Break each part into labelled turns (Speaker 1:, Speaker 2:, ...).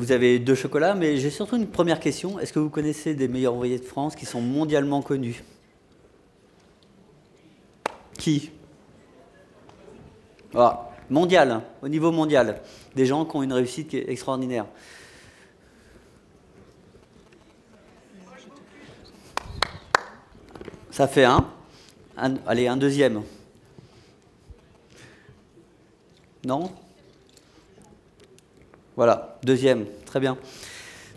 Speaker 1: vous avez 2 chocolats, mais j'ai surtout une première question. Est-ce que vous connaissez des meilleurs ouvriers de France qui sont mondialement connus? Qui? Ah, mondial, hein, au niveau mondial. Des gens qui ont une réussite qui est extraordinaire. Ça fait allez, un deuxième. Non? Voilà, deuxième, très bien.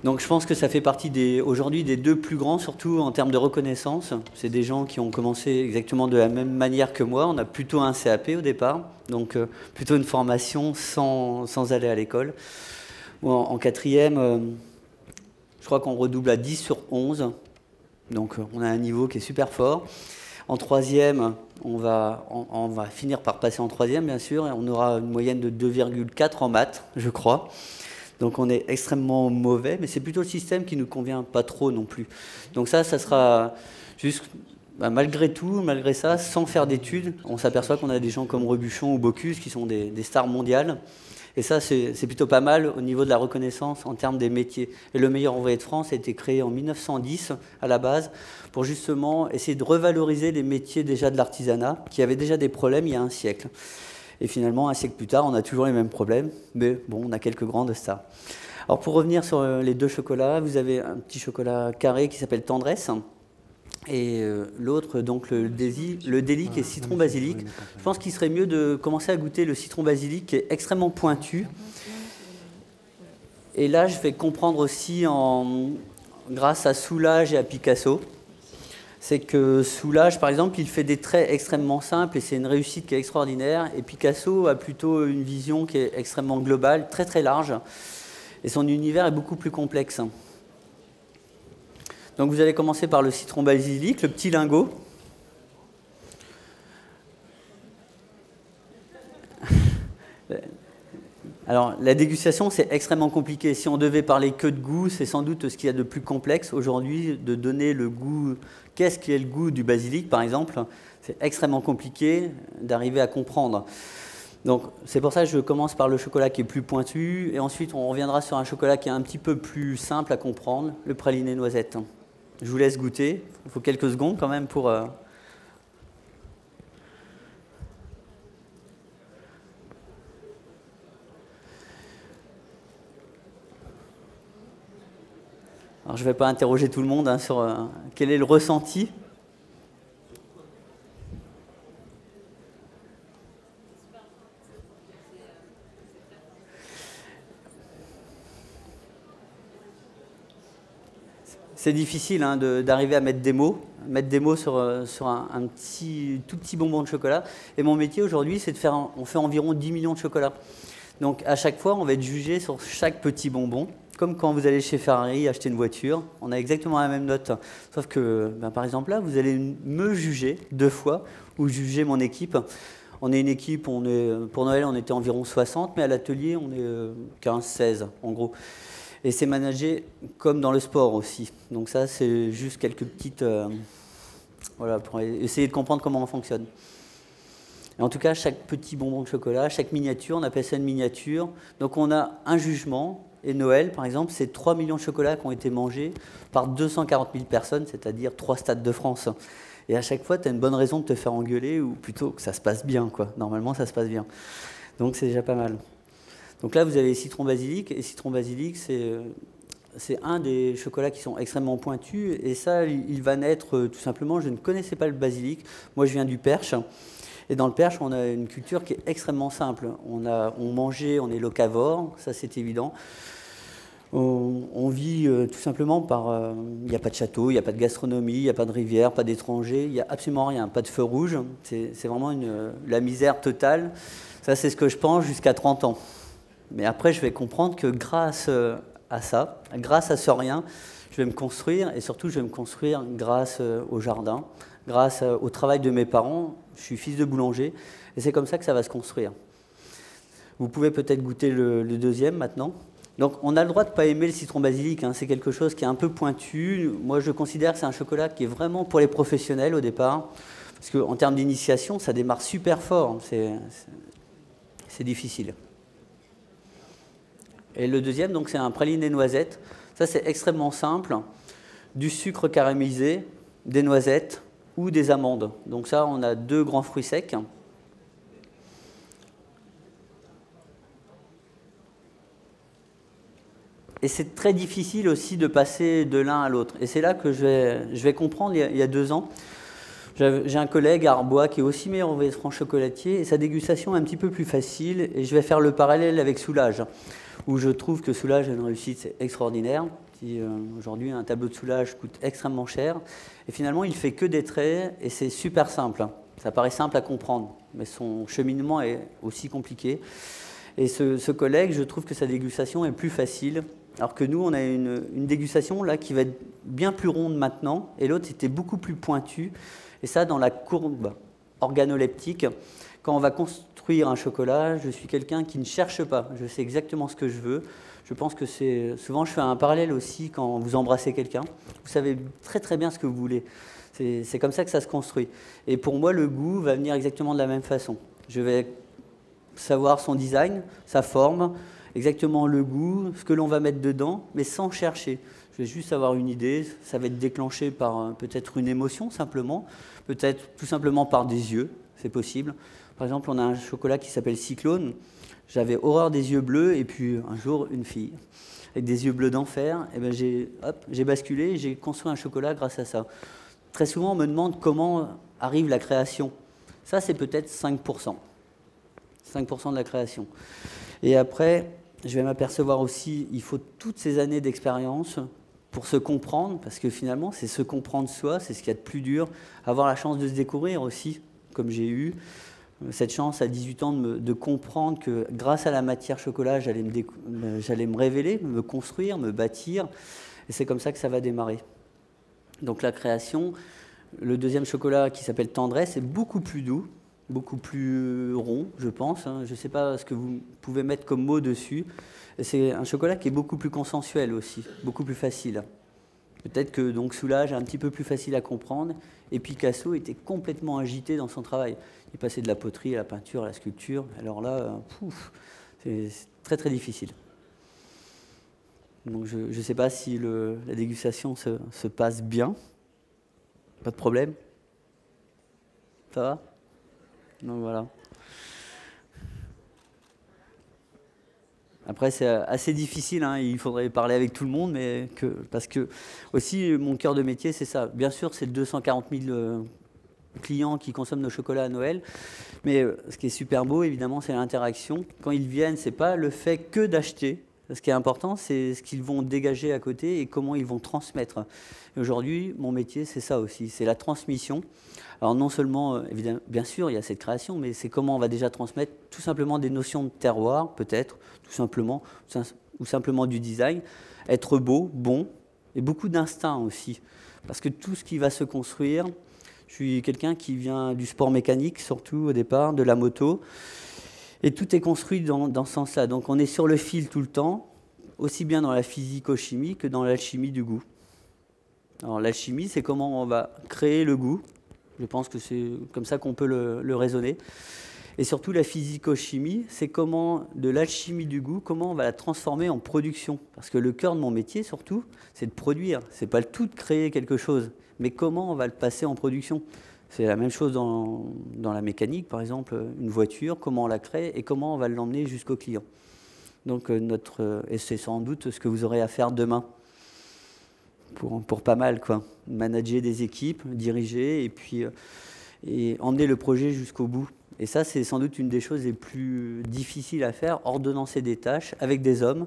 Speaker 1: Donc je pense que ça fait partie aujourd'hui des 2 plus grands, surtout en termes de reconnaissance. C'est des gens qui ont commencé exactement de la même manière que moi. On a plutôt un CAP au départ, donc plutôt une formation sans aller à l'école. En quatrième, je crois qu'on redouble à 10 sur 11. Donc on a un niveau qui est super fort. En troisième, on va finir par passer en troisième, bien sûr, et on aura une moyenne de 2,4 en maths, je crois. Donc on est extrêmement mauvais, mais c'est plutôt le système qui ne nous convient pas trop non plus. Donc ça sera juste, malgré tout, malgré ça, sans faire d'études, on s'aperçoit qu'on a des gens comme Rebuchon ou Bocuse qui sont des stars mondiales. Et ça, c'est plutôt pas mal au niveau de la reconnaissance en termes des métiers. Et le meilleur ouvrier de France a été créé en 1910 à la base pour justement essayer de revaloriser les métiers déjà de l'artisanat qui avaient déjà des problèmes il y a un siècle. Et finalement, un siècle plus tard, on a toujours les mêmes problèmes, mais bon, on a quelques grandes stars. Alors pour revenir sur les 2 chocolats, vous avez un petit chocolat carré qui s'appelle Tendresse, et l'autre, donc le délit qui est citron basilic. Je pense qu'il serait mieux de commencer à goûter le citron basilic qui est extrêmement pointu. Et là, je vais comprendre aussi grâce à Soulages et à Picasso. C'est que Soulages, par exemple, il fait des traits extrêmement simples et c'est une réussite qui est extraordinaire. Et Picasso a plutôt une vision qui est extrêmement globale, très très large. Et son univers est beaucoup plus complexe. Donc vous allez commencer par le citron basilic, le petit lingot. Alors la dégustation, c'est extrêmement compliqué. Si on devait parler que de goût, c'est sans doute ce qu'il y a de plus complexe aujourd'hui, de donner le goût. Qu'est-ce qui est le goût du basilic, par exemple? C'est extrêmement compliqué d'arriver à comprendre. Donc c'est pour ça que je commence par le chocolat qui est plus pointu, et ensuite on reviendra sur un chocolat qui est un petit peu plus simple à comprendre, le praliné noisette. Je vous laisse goûter. Il faut quelques secondes quand même pour... Alors je ne vais pas interroger tout le monde sur quel est le ressenti. C'est difficile d'arriver à mettre des mots sur un tout petit bonbon de chocolat. Et mon métier aujourd'hui, c'est on fait environ 10 millions de chocolats. Donc à chaque fois, on va être jugé sur chaque petit bonbon. Comme quand vous allez chez Ferrari acheter une voiture, on a exactement la même note. Sauf que, par exemple là, vous allez me juger 2 fois, ou juger mon équipe. On est une équipe, pour Noël, on était environ 60, mais à l'atelier, on est 15-16 en gros. Et c'est managé comme dans le sport aussi. Donc ça, c'est juste quelques petites... voilà, pour essayer de comprendre comment on fonctionne. Et en tout cas, chaque petit bonbon de chocolat, chaque miniature, on appelle ça une miniature. Donc on a un jugement. Et Noël, par exemple, c'est 3 millions de chocolats qui ont été mangés par 240 000 personnes, c'est-à-dire 3 stades de France. Et à chaque fois, tu as une bonne raison de te faire engueuler, ou plutôt que ça se passe bien, quoi. Normalement, ça se passe bien. Donc c'est déjà pas mal. Donc là, vous avez citron basilic, et citron basilic, c'est un des chocolats qui sont extrêmement pointus, et ça, il va naître tout simplement, je ne connaissais pas le basilic, moi je viens du Perche, et dans le Perche, on a une culture qui est extrêmement simple. On est locavore, ça c'est évident. On vit tout simplement par... Il n'y a pas de château, il n'y a pas de gastronomie, il n'y a pas de rivière, pas d'étrangers, il n'y a absolument rien, pas de feu rouge, c'est vraiment la misère totale. Ça, c'est ce que je pense jusqu'à 30 ans. Mais après, je vais comprendre que grâce à ça, grâce à ce rien, je vais me construire, et surtout, je vais me construire grâce au jardin, grâce au travail de mes parents. Je suis fils de boulanger, et c'est comme ça que ça va se construire. Vous pouvez peut-être goûter le deuxième maintenant. Donc, on a le droit de ne pas aimer le citron basilic, c'est quelque chose qui est un peu pointu. Moi, je considère que c'est un chocolat qui est vraiment pour les professionnels au départ, parce qu'en termes d'initiation, ça démarre super fort, c'est difficile. Et le deuxième, donc, c'est un praliné noisettes. Ça, c'est extrêmement simple. Du sucre caramélisé, des noisettes ou des amandes. Donc ça, on a 2 grands fruits secs. Et c'est très difficile aussi de passer de l'un à l'autre. Et c'est là que je vais comprendre, il y a 2 ans, j'ai un collègue à Arbois qui est aussi meilleur ouvrier de franc chocolatier, et sa dégustation est un petit peu plus facile, et je vais faire le parallèle avec Soulage, où je trouve que Soulage a une réussite extraordinaire. Aujourd'hui, un tableau de Soulage coûte extrêmement cher, et finalement, il fait que des traits, et c'est super simple. Ça paraît simple à comprendre, mais son cheminement est aussi compliqué. Et ce collègue, je trouve que sa dégustation est plus facile, alors que nous, on a une dégustation là qui va être bien plus ronde maintenant, et l'autre était beaucoup plus pointue. Et ça, dans la courbe organoleptique, quand on va construire un chocolat, je suis quelqu'un qui ne cherche pas. Je sais exactement ce que je veux. Je pense que c'est... Souvent, je fais un parallèle aussi quand vous embrassez quelqu'un. Vous savez très très bien ce que vous voulez. C'est comme ça que ça se construit. Et pour moi, le goût va venir exactement de la même façon. Je vais savoir son design, sa forme, exactement le goût, ce que l'on va mettre dedans, mais sans chercher. Je vais juste avoir une idée, ça va être déclenché par peut-être une émotion simplement, peut-être tout simplement par des yeux, c'est possible. Par exemple, on a un chocolat qui s'appelle Cyclone. J'avais horreur des yeux bleus, et puis un jour, une fille avec des yeux bleus d'enfer, et ben j'ai basculé, j'ai construit un chocolat grâce à ça. Très souvent, on me demande comment arrive la création. Ça, c'est peut-être 5%. 5% de la création. Et après, je vais m'apercevoir aussi, il faut toutes ces années d'expérience pour se comprendre, parce que finalement, c'est se comprendre soi, c'est ce qu'il y a de plus dur. Avoir la chance de se découvrir aussi, comme j'ai eu cette chance à 18 ans de comprendre que grâce à la matière chocolat, j'allais me révéler, me construire, me bâtir. Et c'est comme ça que ça va démarrer. Donc la création, le deuxième chocolat qui s'appelle Tendresse est beaucoup plus doux, beaucoup plus rond, je pense. Je ne sais pas ce que vous pouvez mettre comme mot dessus. C'est un chocolat qui est beaucoup plus consensuel aussi, beaucoup plus facile. Peut-être que donc Soulage est un petit peu plus facile à comprendre. Et Picasso était complètement agité dans son travail. Il passait de la poterie à la peinture, à la sculpture. Alors là, c'est très très difficile. Donc je ne sais pas si la dégustation se passe bien. Pas de problème? Ça va? Donc voilà. Après, c'est assez difficile, hein. Il faudrait parler avec tout le monde, mais parce que aussi, mon cœur de métier, c'est ça. Bien sûr, c'est 240 000 clients qui consomment nos chocolats à Noël, mais ce qui est super beau, évidemment, c'est l'interaction. Quand ils viennent, c'est pas le fait que d'acheter. Ce qui est important, c'est ce qu'ils vont dégager à côté et comment ils vont transmettre. Et aujourd'hui, mon métier, c'est ça aussi, c'est la transmission. Alors non seulement, évidemment, bien sûr, il y a cette création, mais c'est comment on va déjà transmettre tout simplement des notions de terroir, peut-être, tout simplement, ou simplement du design, être beau, bon, et beaucoup d'instinct aussi. Parce que tout ce qui va se construire, je suis quelqu'un qui vient du sport mécanique, surtout au départ, de la moto, et tout est construit dans ce sens-là. Donc on est sur le fil tout le temps, aussi bien dans la physico-chimie que dans l'alchimie du goût. Alors l'alchimie, c'est comment on va créer le goût. Je pense que c'est comme ça qu'on peut le raisonner. Et surtout la physico-chimie, c'est comment, de l'alchimie du goût, comment on va la transformer en production. Parce que le cœur de mon métier, surtout, c'est de produire. C'est pas le tout de créer quelque chose, mais comment on va le passer en production. C'est la même chose dans la mécanique, par exemple, une voiture, comment on la crée et comment on va l'emmener jusqu'au client. Donc et c'est sans doute ce que vous aurez à faire demain, pour pas mal, quoi. Manager des équipes, diriger et puis et emmener le projet jusqu'au bout. Et ça, c'est sans doute une des choses les plus difficiles à faire, ordonnancer des tâches avec des hommes.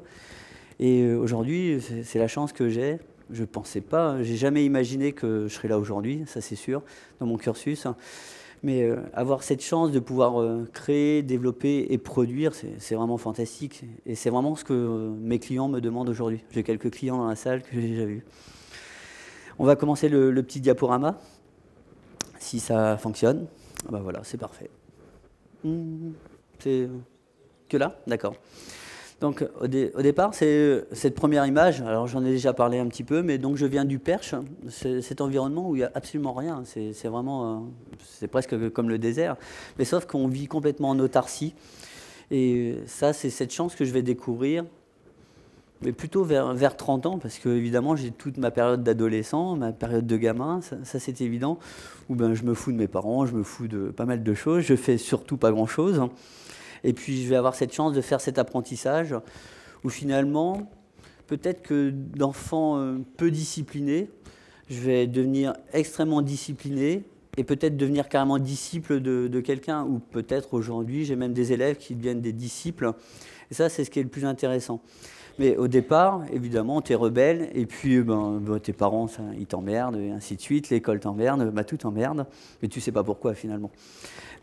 Speaker 1: Et aujourd'hui, c'est la chance que j'ai. Je ne pensais pas, j'ai jamais imaginé que je serais là aujourd'hui, ça c'est sûr, dans mon cursus. Mais avoir cette chance de pouvoir créer, développer et produire, c'est vraiment fantastique. Et c'est vraiment ce que mes clients me demandent aujourd'hui. J'ai quelques clients dans la salle que j'ai déjà vus. On va commencer le petit diaporama, si ça fonctionne. Ben voilà, c'est parfait. C'est que là? D'accord. Donc au départ, c'est cette première image, alors j'en ai déjà parlé un petit peu, mais donc je viens du Perche, cet environnement où il n'y a absolument rien, c'est vraiment, c'est presque comme le désert, mais sauf qu'on vit complètement en autarcie, et ça c'est cette chance que je vais découvrir, mais plutôt vers 30 ans, parce que évidemment j'ai toute ma période d'adolescent, ma période de gamin, ça c'est évident, où ben, je me fous de mes parents, je me fous de pas mal de choses, je fais surtout pas grand-chose. Et puis je vais avoir cette chance de faire cet apprentissage, où finalement, peut-être que d'enfant peu discipliné, je vais devenir extrêmement discipliné, et peut-être devenir carrément disciple de quelqu'un, ou peut-être aujourd'hui j'ai même des élèves qui deviennent des disciples, et ça c'est ce qui est le plus intéressant. Mais au départ, évidemment, tu es rebelle, et puis tes parents, ça, ils t'emmerdent, et ainsi de suite, l'école t'emmerde, tout t'emmerde, mais tu ne sais pas pourquoi finalement.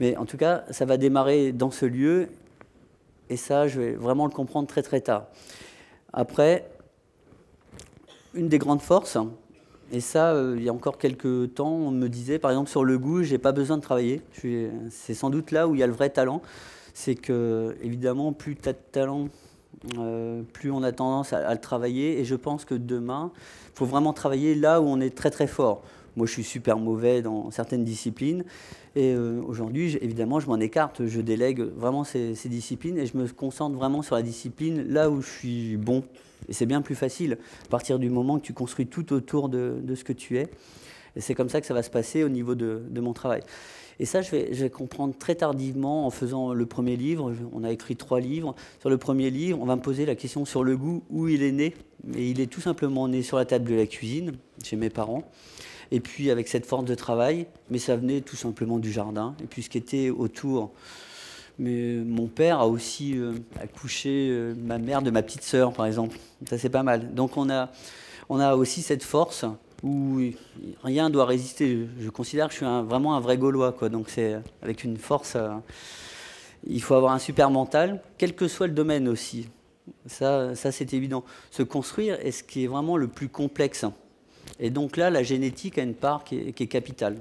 Speaker 1: Mais en tout cas, ça va démarrer dans ce lieu, et ça, je vais vraiment le comprendre très très tard. Après, une des grandes forces, et ça, il y a encore quelques temps, on me disait, par exemple, sur le goût, je n'ai pas besoin de travailler. C'est sans doute là où il y a le vrai talent, c'est que, évidemment, plus tu as de talent, plus on a tendance à le travailler, et je pense que demain, il faut vraiment travailler là où on est très très fort. Moi, je suis super mauvais dans certaines disciplines, et aujourd'hui, évidemment, je m'en écarte, je délègue vraiment ces disciplines, et je me concentre vraiment sur la discipline là où je suis bon. Et c'est bien plus facile, à partir du moment que tu construis tout autour de ce que tu es. Et c'est comme ça que ça va se passer au niveau de mon travail. Et ça, je vais comprendre très tardivement en faisant le premier livre. On a écrit 3 livres. Sur le premier livre, on va me poser la question sur le goût, où il est né. Et il est tout simplement né sur la table de la cuisine, chez mes parents. Et puis avec cette force de travail, mais ça venait tout simplement du jardin. Et puis ce qui était autour. Mais mon père a aussi accouché ma mère de ma petite sœur, par exemple. Ça, c'est pas mal. Donc on a aussi cette force où rien ne doit résister. Je considère que je suis vraiment un vrai Gaulois, quoi. Donc c'est avec une force. Il faut avoir un super mental, quel que soit le domaine aussi. Ça c'est évident. Se construire est ce qui est vraiment le plus complexe. Et donc là, la génétique a une part qui est capitale.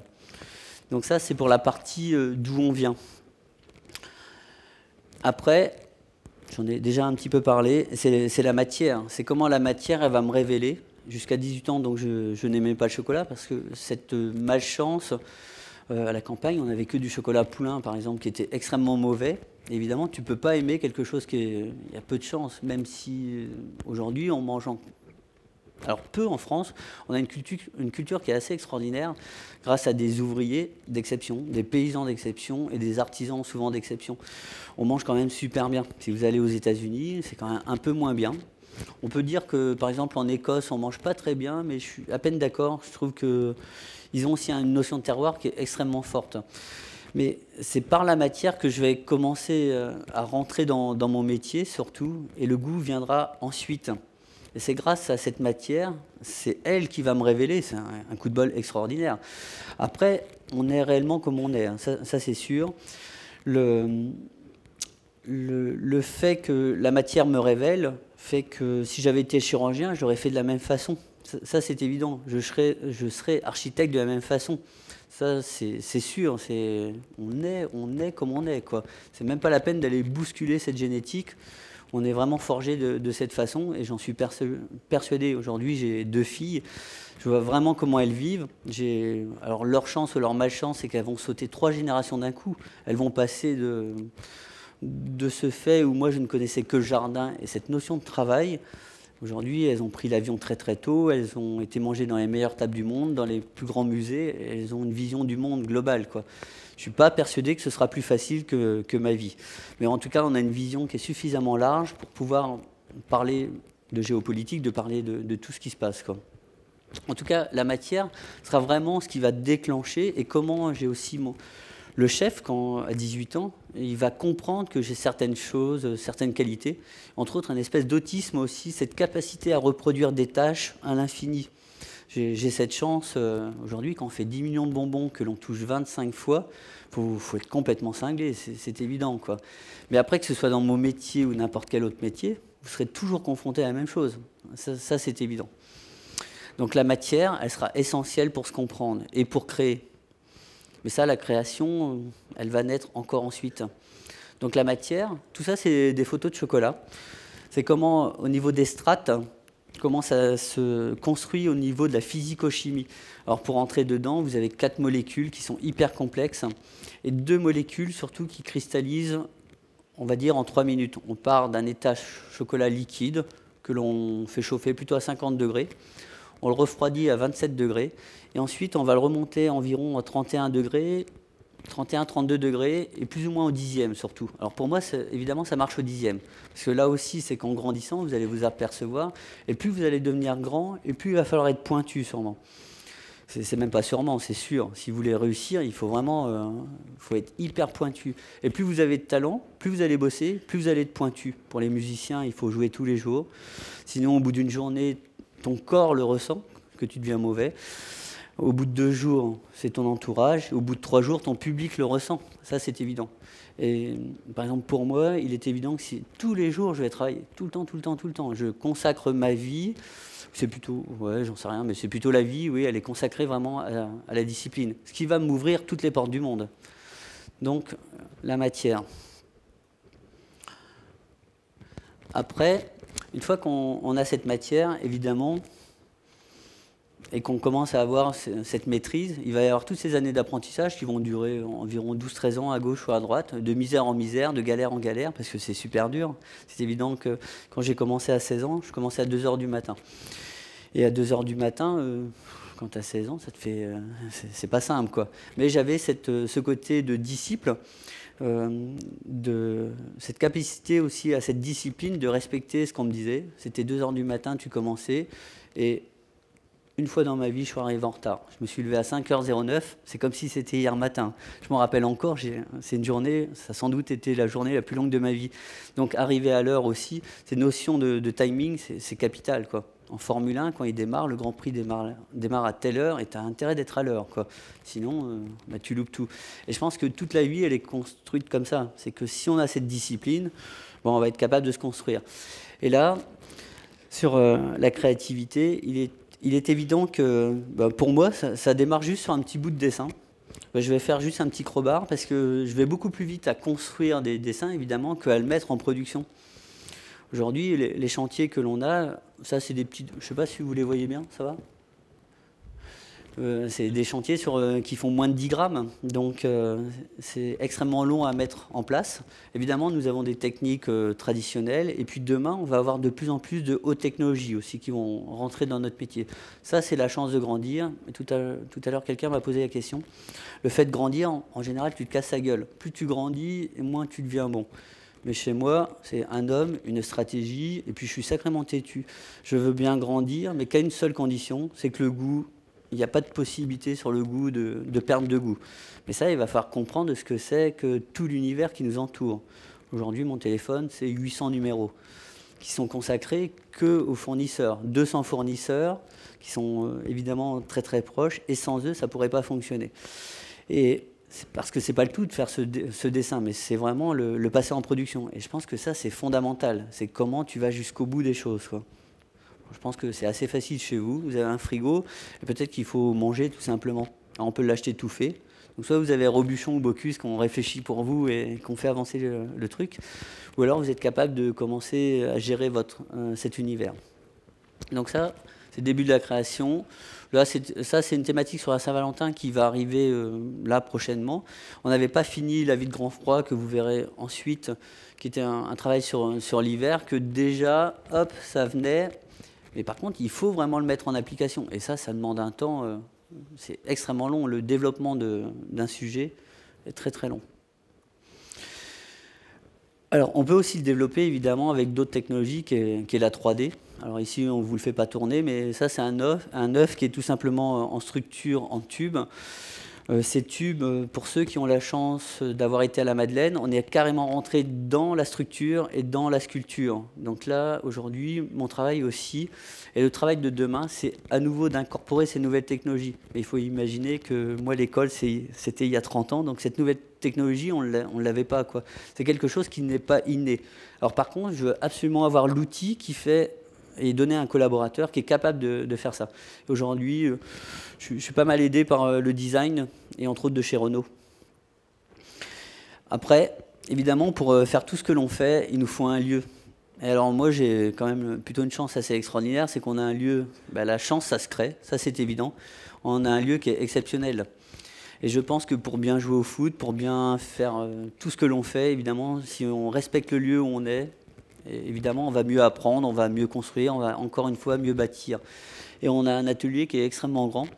Speaker 1: Donc ça, c'est pour la partie d'où on vient. Après, j'en ai déjà un petit peu parlé, c'est la matière. C'est comment la matière, elle va me révéler. Jusqu'à 18 ans, donc je n'aimais pas le chocolat parce que cette malchance, à la campagne, on n'avait que du chocolat Poulain, par exemple, qui était extrêmement mauvais. Et évidemment, tu ne peux pas aimer quelque chose il y a peu de chance, même si aujourd'hui, on mange alors peu en France, on a une culture qui est assez extraordinaire grâce à des ouvriers d'exception, des paysans d'exception et des artisans souvent d'exception. On mange quand même super bien. Si vous allez aux États-Unis, c'est quand même un peu moins bien. On peut dire que par exemple en Écosse, on mange pas très bien, mais je suis à peine d'accord. Je trouve qu'ils ont aussi une notion de terroir qui est extrêmement forte. Mais c'est par la matière que je vais commencer à rentrer dans mon métier surtout, et le goût viendra ensuite. Et c'est grâce à cette matière, c'est elle qui va me révéler, c'est un coup de bol extraordinaire. Après, on est réellement comme on est, hein, ça c'est sûr. Le fait que la matière me révèle fait que si j'avais été chirurgien, j'aurais fait de la même façon. Ça c'est évident, je serais architecte de la même façon. Ça c'est sûr, on est comme on est, quoi. C'est même pas la peine d'aller bousculer cette génétique. On est vraiment forgé de cette façon, et j'en suis persuadé. Aujourd'hui, j'ai 2 filles. Je vois vraiment comment elles vivent. Alors leur chance ou leur malchance, c'est qu'elles vont sauter 3 générations d'un coup. Elles vont passer de ce fait où moi je ne connaissais que le jardin et cette notion de travail. Aujourd'hui, elles ont pris l'avion très très tôt. Elles ont été mangées dans les meilleures tables du monde, dans les plus grands musées. Elles ont une vision du monde globale, quoi. Je ne suis pas persuadé que ce sera plus facile que ma vie. Mais en tout cas, on a une vision qui est suffisamment large pour pouvoir parler de géopolitique, de parler de tout ce qui se passe, quoi. En tout cas, la matière sera vraiment ce qui va déclencher, et comment j'ai aussi le chef, à 18 ans, il va comprendre que j'ai certaines choses, certaines qualités, entre autres un espèce d'autisme aussi, cette capacité à reproduire des tâches à l'infini. J'ai cette chance, aujourd'hui, quand on fait 10 millions de bonbons, que l'on touche 25 fois, il faut être complètement cinglé, c'est évident, quoi. Mais après, que ce soit dans mon métier ou n'importe quel autre métier, vous serez toujours confronté à la même chose. Ça c'est évident. Donc la matière, elle sera essentielle pour se comprendre et pour créer. Mais ça, la création, elle va naître encore ensuite. Donc la matière, tout ça, c'est des photos de chocolat. C'est comment, au niveau des strates, comment ça se construit au niveau de la physico-chimie. Alors pour entrer dedans, vous avez 4 molécules qui sont hyper complexes, et 2 molécules surtout qui cristallisent, on va dire, en 3 minutes. On part d'un état chocolat liquide, que l'on fait chauffer plutôt à 50 degrés. On le refroidit à 27 degrés. Et ensuite, on va le remonter environ à 31 degrés, 31-32 degrés, et plus ou moins au dixième surtout. Alors pour moi, évidemment, ça marche au dixième. Parce que là aussi, c'est qu'en grandissant, vous allez vous apercevoir. Et plus vous allez devenir grand, et plus il va falloir être pointu sûrement. C'est même pas sûrement, c'est sûr. Si vous voulez réussir, il faut vraiment faut être hyper pointu. Et plus vous avez de talent, plus vous allez bosser, plus vous allez être pointu. Pour les musiciens, il faut jouer tous les jours. Sinon, au bout d'une journée, ton corps le ressent, que tu deviens mauvais. Au bout de 2 jours, c'est ton entourage. Au bout de 3 jours, ton public le ressent. Ça, c'est évident. Et par exemple, pour moi, il est évident que si tous les jours, je vais travailler, tout le temps, je consacre ma vie. C'est plutôt, ouais, j'en sais rien, mais c'est plutôt la vie, oui, elle est consacrée vraiment à la discipline. Ce qui va m'ouvrir toutes les portes du monde. Donc, la matière. Après, une fois qu'on a cette matière, évidemment, et qu'on commence à avoir cette maîtrise, il va y avoir toutes ces années d'apprentissage qui vont durer environ 12-13 ans à gauche ou à droite, de misère en misère, de galère en galère, parce que c'est super dur. C'est évident que quand j'ai commencé à 16 ans, je commençais à 2 h du matin. Et à 2 h du matin, quand tu as 16 ans, ça te fait, c'est pas simple, quoi. Mais j'avais ce côté de disciple, cette capacité aussi à cette discipline de respecter ce qu'on me disait. C'était 2 h du matin, tu commençais, et une fois dans ma vie, je suis arrivé en retard. Je me suis levé à 5h09, c'est comme si c'était hier matin. Je m'en rappelle encore, c'est une journée, ça a sans doute été la journée la plus longue de ma vie. Donc arriver à l'heure aussi, ces notions de timing, c'est capital, quoi. En Formule 1, quand il démarre, le Grand Prix démarre à telle heure et tu as intérêt d'être à l'heure, quoi. Sinon, tu loupes tout. Et je pense que toute la vie, elle est construite comme ça. C'est que si on a cette discipline, bon, on va être capable de se construire. Et là, sur la créativité, il est évident que, pour moi, ça démarre juste sur un petit bout de dessin. Je vais faire juste un petit crowbar parce que je vais beaucoup plus vite à construire des dessins, évidemment, qu'à le mettre en production. Aujourd'hui, les chantiers que l'on a, ça c'est des petits... Je ne sais pas si vous les voyez bien, ça va ? C'est des chantiers qui font moins de 10 grammes, donc c'est extrêmement long à mettre en place. Évidemment, nous avons des techniques traditionnelles, et puis demain, on va avoir de plus en plus de hautes technologies aussi qui vont rentrer dans notre métier. Ça, c'est la chance de grandir. Tout à l'heure, quelqu'un m'a posé la question. Le fait de grandir, en général, tu te casses la gueule. Plus tu grandis, et moins tu deviens bon. Mais chez moi, c'est un homme, une stratégie, et puis je suis sacrément têtu. Je veux bien grandir, mais qu'à une seule condition, c'est que le goût... Il n'y a pas de possibilité sur le goût de perdre de goût. Mais ça, il va falloir comprendre ce que c'est que tout l'univers qui nous entoure. Aujourd'hui, mon téléphone, c'est 800 numéros qui sont consacrés qu'aux fournisseurs. 200 fournisseurs qui sont évidemment très très proches, et sans eux, ça ne pourrait pas fonctionner. Et c'est parce que ce n'est pas le tout de faire ce dessin, mais c'est vraiment le passer en production. Et je pense que ça, c'est fondamental. C'est comment tu vas jusqu'au bout des choses, quoi. Je pense que c'est assez facile chez vous. Vous avez un frigo, et peut-être qu'il faut manger tout simplement. Alors on peut l'acheter tout fait. Donc soit vous avez Robuchon ou Bocuse qu'on réfléchit pour vous et qu'on fait avancer le truc, ou alors vous êtes capable de commencer à gérer cet univers. Donc ça, c'est le début de la création. Là, ça, c'est une thématique sur la Saint-Valentin qui va arriver là prochainement. On n'avait pas fini La vie de grand froid, que vous verrez ensuite, qui était un travail sur l'hiver, que déjà, hop, ça venait. Mais par contre, il faut vraiment le mettre en application. Et ça demande un temps, c'est extrêmement long. Le développement d'un sujet est très très long. Alors, on peut aussi le développer, évidemment, avec d'autres technologies, qui est la 3D. Alors ici, on ne vous le fait pas tourner, mais ça, c'est un œuf qui est tout simplement en structure, en tube. Ces tubes, pour ceux qui ont la chance d'avoir été à la Madeleine, on est carrément rentré dans la structure et dans la sculpture. Donc là, aujourd'hui, mon travail aussi, et le travail de demain, c'est à nouveau d'incorporer ces nouvelles technologies. Mais il faut imaginer que moi, l'école, c'était il y a 30 ans, donc cette nouvelle technologie, on ne l'avait pas, quoi. C'est quelque chose qui n'est pas inné. Alors par contre, je veux absolument avoir l'outil qui fait... et donner à un collaborateur qui est capable de faire ça. Aujourd'hui, je suis pas mal aidé par le design, et entre autres de chez Renault. Après, évidemment, pour faire tout ce que l'on fait, il nous faut un lieu. Et alors moi, j'ai quand même plutôt une chance assez extraordinaire, c'est qu'on a un lieu, la chance, ça se crée, ça c'est évident. On a un lieu qui est exceptionnel. Et je pense que pour bien jouer au foot, pour bien faire tout ce que l'on fait, évidemment, si on respecte le lieu où on est, Et évidemment, on va mieux apprendre, on va mieux construire, on va encore une fois mieux bâtir. Et on a un atelier qui est extrêmement grand.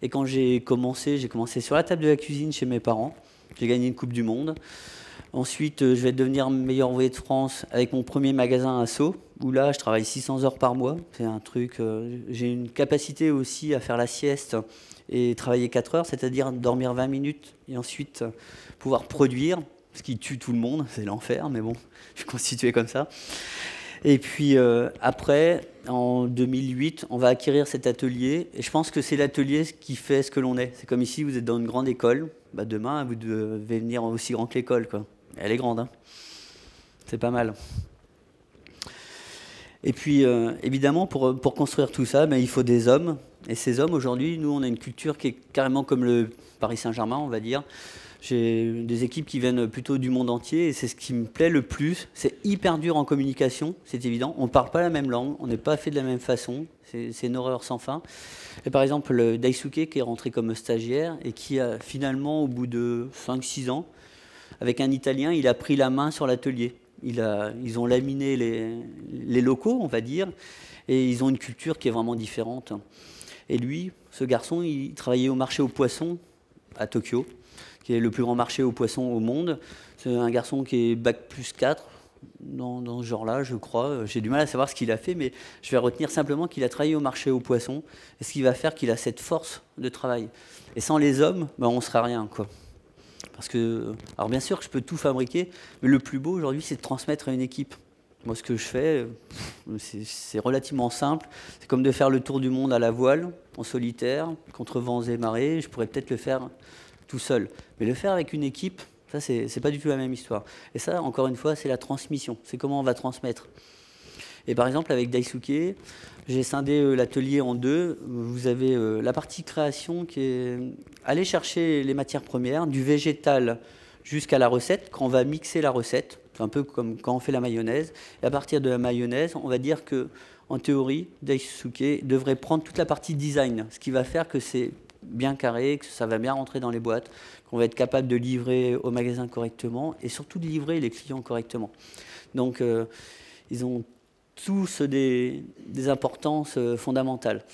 Speaker 1: Et quand j'ai commencé sur la table de la cuisine chez mes parents. J'ai gagné une Coupe du Monde. Ensuite, je vais devenir meilleur ouvrier de France avec mon premier magasin à Sceaux, où là, je travaille 600 heures par mois. C'est un truc. J'ai une capacité aussi à faire la sieste et travailler 4 heures, c'est-à-dire dormir 20 minutes et ensuite pouvoir produire, ce qui tue tout le monde. C'est l'enfer, mais bon, je suis constitué comme ça. Et puis après, en 2008, on va acquérir cet atelier. Et je pense que c'est l'atelier qui fait ce que l'on est. C'est comme ici, vous êtes dans une grande école. Bah, demain, vous devez venir aussi grand que l'école, quoi. Elle est grande, hein. C'est pas mal. Et puis, évidemment, pour construire tout ça, il faut des hommes. Et ces hommes, aujourd'hui, nous, on a une culture qui est carrément comme le Paris Saint-Germain, on va dire. J'ai des équipes qui viennent plutôt du monde entier et c'est ce qui me plaît le plus. C'est hyper dur en communication, c'est évident. On ne parle pas la même langue, on n'est pas fait de la même façon. C'est une horreur sans fin. Et par exemple, Daisuke qui est rentré comme stagiaire et qui a finalement, au bout de 5-6 ans, avec un Italien, il a pris la main sur l'atelier. Ils ont laminé les locaux, on va dire, et ils ont une culture qui est vraiment différente. Et lui, ce garçon, il travaillait au marché aux poissons à Tokyo, qui est le plus grand marché aux poissons au monde. C'est un garçon qui est bac+4 dans ce genre-là, je crois. J'ai du mal à savoir ce qu'il a fait, mais je vais retenir simplement qu'il a travaillé au marché aux poissons, et ce qui va faire qu'il a cette force de travail. Et sans les hommes, on ne sera rien, quoi. Parce que, alors bien sûr, je peux tout fabriquer, mais le plus beau aujourd'hui, c'est de transmettre à une équipe. Moi, ce que je fais, c'est relativement simple. C'est comme de faire le tour du monde à la voile, en solitaire, contre vents et marées. Je pourrais peut-être le faire tout seul. Mais le faire avec une équipe, ça, c'est pas du tout la même histoire. Et ça, encore une fois, c'est la transmission. C'est comment on va transmettre. Et par exemple, avec Daisuke, j'ai scindé l'atelier en deux. Vous avez la partie création qui est aller chercher les matières premières, du végétal jusqu'à la recette, quand on va mixer la recette. C'est un peu comme quand on fait la mayonnaise. Et à partir de la mayonnaise, on va dire que, en théorie, Daisuke devrait prendre toute la partie design, ce qui va faire que c'est bien carré, que ça va bien rentrer dans les boîtes, qu'on va être capable de livrer au magasin correctement et surtout de livrer les clients correctement. Donc, ils ont tous des importances fondamentales.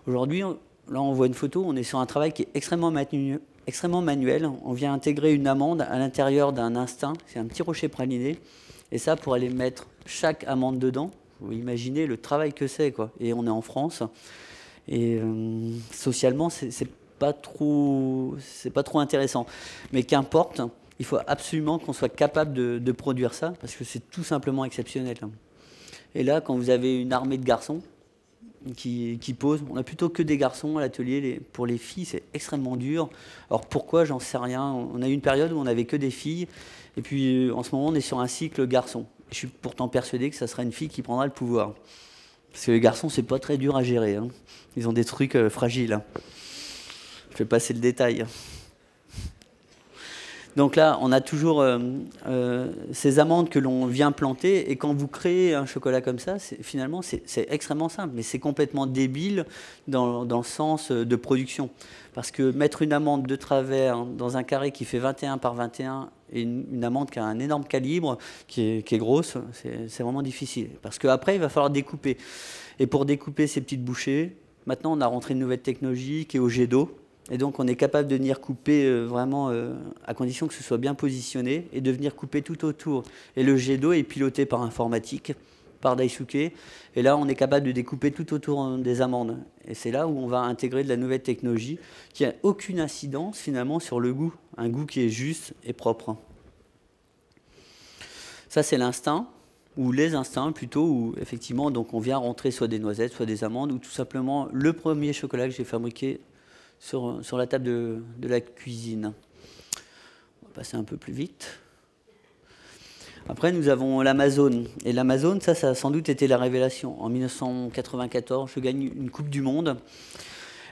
Speaker 1: Aujourd'hui, là, on voit une photo, on est sur un travail qui est extrêmement manuel. On vient intégrer une amande à l'intérieur d'un instinct, c'est un petit rocher praliné, et ça, pour aller mettre chaque amande dedans, vous imaginez le travail que c'est, quoi. Et on est en France, et socialement, c'est pas trop intéressant. Mais qu'importe, il faut absolument qu'on soit capable de produire ça, parce que c'est tout simplement exceptionnel. Et là, quand vous avez une armée de garçons qui posent, on a plutôt que des garçons à l'atelier. Pour les filles, c'est extrêmement dur. Alors pourquoi, j'en sais rien. On a eu une période où on n'avait que des filles, et puis en ce moment, on est sur un cycle garçon. Je suis pourtant persuadé que ça sera une fille qui prendra le pouvoir. Parce que les garçons, c'est pas très dur à gérer, hein. Ils ont des trucs fragiles, hein. Je vais passer le détail. Donc là, on a toujours ces amandes que l'on vient planter, et quand vous créez un chocolat comme ça, finalement, c'est extrêmement simple, mais c'est complètement débile dans le sens de production. Parce que mettre une amande de travers dans un carré qui fait 21 par 21 et une amande qui a un énorme calibre, qui est grosse, c'est vraiment difficile. Parce qu'après, il va falloir découper. Et pour découper ces petites bouchées, maintenant, on a rentré une nouvelle technologie qui est au jet d'eau. Et donc, on est capable de venir couper vraiment à condition que ce soit bien positionné et de venir couper tout autour. Et le jet d'eau est piloté par informatique, par Daisuke. Et là, on est capable de découper tout autour des amandes. Et c'est là où on va intégrer de la nouvelle technologie qui n'a aucune incidence finalement sur le goût. Un goût qui est juste et propre. Ça, c'est l'instinct, ou les instincts plutôt, où effectivement, donc, on vient rentrer soit des noisettes, soit des amandes, ou tout simplement le premier chocolat que j'ai fabriqué sur la table de la cuisine. On va passer un peu plus vite. Après, nous avons l'Amazone. Et l'Amazone, ça a sans doute été la révélation. En 1994, je gagne une Coupe du Monde.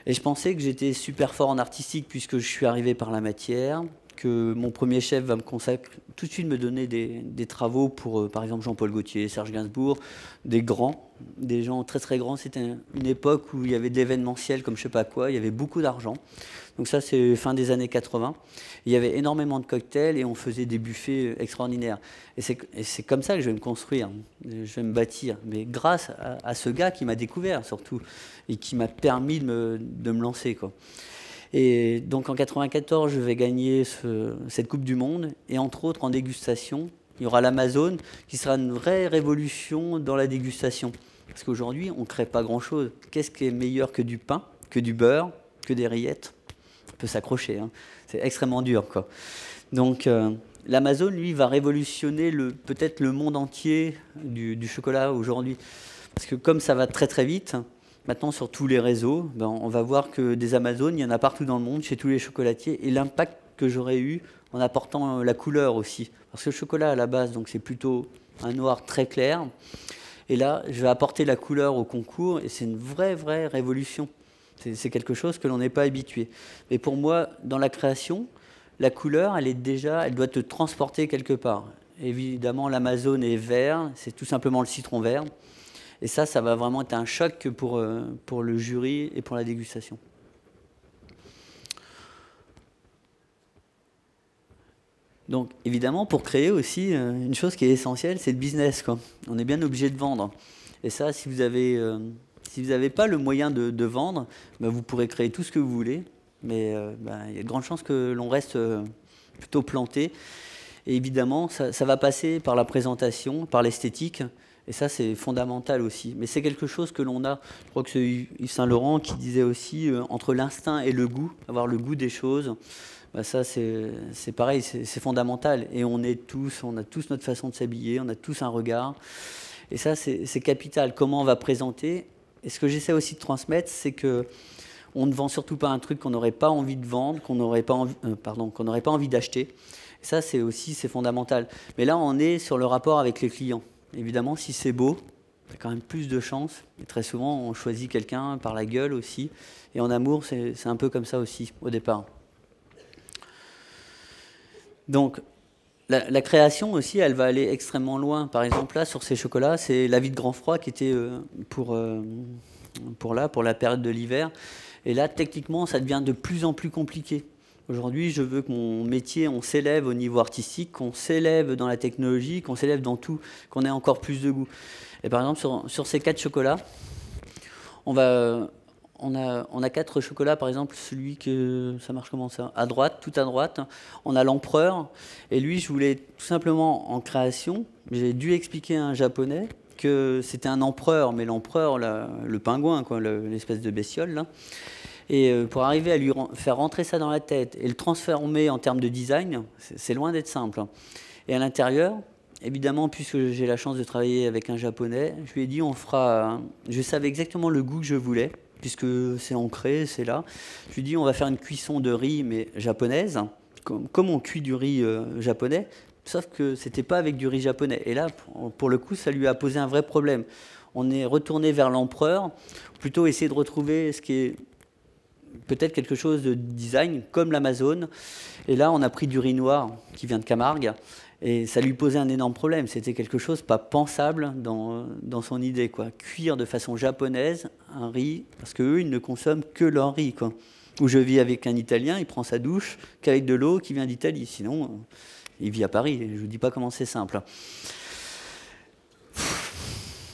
Speaker 1: Et je pensais que j'étais super fort en artistique puisque je suis arrivé par la matière, que mon premier chef va me consacrer, tout de suite me donner des travaux pour, par exemple, Jean-Paul Gaultier, Serge Gainsbourg, des grands, des gens très très grands. C'était une époque où il y avait de l'événementiel comme je sais pas quoi, il y avait beaucoup d'argent. Donc ça, c'est fin des années 80. Il y avait énormément de cocktails et on faisait des buffets extraordinaires. Et c'est comme ça que je vais me construire, je vais me bâtir. Mais grâce à ce gars qui m'a découvert surtout et qui m'a permis de me lancer, quoi. Et donc en 94, je vais gagner cette Coupe du Monde. Et entre autres, en dégustation, il y aura l'Amazone qui sera une vraie révolution dans la dégustation. Parce qu'aujourd'hui, on ne crée pas grand-chose. Qu'est-ce qui est meilleur que du pain, que du beurre, que des rillettes? On peut s'accrocher, hein. C'est extrêmement dur, quoi. Donc l'Amazone, lui, va révolutionner peut-être le monde entier du chocolat aujourd'hui. Parce que comme ça va très très vite, maintenant sur tous les réseaux, ben, on va voir que des Amazones, il y en a partout dans le monde, chez tous les chocolatiers. Et l'impact que j'aurais eu en apportant la couleur aussi. Parce que le chocolat à la base, donc c'est plutôt un noir très clair. Et là, je vais apporter la couleur au concours et c'est une vraie révolution. C'est quelque chose que l'on n'est pas habitué. Mais pour moi, dans la création, la couleur, elle doit te transporter quelque part. Évidemment, l'Amazone est vert, c'est tout simplement le citron vert. Et ça va vraiment être un choc pour le jury et pour la dégustation. Donc, évidemment, pour créer aussi, une chose qui est essentielle, c'est le business, quoi. On est bien obligé de vendre. Et ça, si vous n'avez pas le moyen de vendre, ben vous pourrez créer tout ce que vous voulez, mais ben, il y a de grandes chances que l'on reste plutôt planté. Et évidemment, ça va passer par la présentation, par l'esthétique, et ça, c'est fondamental aussi. Mais c'est quelque chose que l'on a, je crois que c'est Yves Saint-Laurent qui disait aussi, entre l'instinct et le goût, avoir le goût des choses, ben ça, c'est pareil, c'est fondamental. Et on a tous notre façon de s'habiller, on a tous un regard. Et ça, c'est capital. Comment on va présenter? Et ce que j'essaie aussi de transmettre, c'est que on ne vend surtout pas un truc qu'on n'aurait pas envie de vendre, qu'on n'aurait pas envie d'acheter. Et ça, c'est fondamental. Mais là, on est sur le rapport avec les clients. Évidemment, si c'est beau, il y a quand même plus de chances. Et très souvent, on choisit quelqu'un par la gueule aussi. Et en amour, c'est un peu comme ça aussi, au départ. Donc, la création aussi, elle va aller extrêmement loin. Par exemple, là, sur ces chocolats, c'est la vie de grand froid qui était pour la période de l'hiver. Et là, techniquement, ça devient de plus en plus compliqué. Aujourd'hui, je veux que mon métier, on s'élève au niveau artistique, qu'on s'élève dans la technologie, qu'on s'élève dans tout, qu'on ait encore plus de goût. Et par exemple, sur ces 4 chocolats, on a 4 chocolats, par exemple, celui que ça marche comment ça? À droite, tout à droite, on a l'empereur. Et lui, je voulais tout simplement en création, j'ai dû expliquer à un japonais que c'était un empereur, mais l'empereur, le pingouin, quoi, l'espèce de bestiole, là. Et pour arriver à lui faire rentrer ça dans la tête et le transformer en termes de design, c'est loin d'être simple. Et à l'intérieur, évidemment, puisque j'ai la chance de travailler avec un japonais, je lui ai dit, je savais exactement le goût que je voulais, puisque c'est ancré, c'est là. Je lui ai dit, on va faire une cuisson de riz, mais japonaise, comme on cuit du riz japonais, sauf que c'était pas avec du riz japonais. Et là, pour le coup, ça lui a posé un vrai problème. On est retourné vers l'empereur, plutôt essayer de retrouver ce qui est peut-être quelque chose de design, comme l'Amazone. Et là, on a pris du riz noir qui vient de Camargue, et ça lui posait un énorme problème. C'était quelque chose pas pensable dans son idée, quoi. Cuire de façon japonaise un riz, parce qu'eux, ils ne consomment que leur riz, quoi. Où je vis avec un Italien, il prend sa douche qu'avec de l'eau qui vient d'Italie. Sinon, il vit à Paris. Je ne vous dis pas comment c'est simple.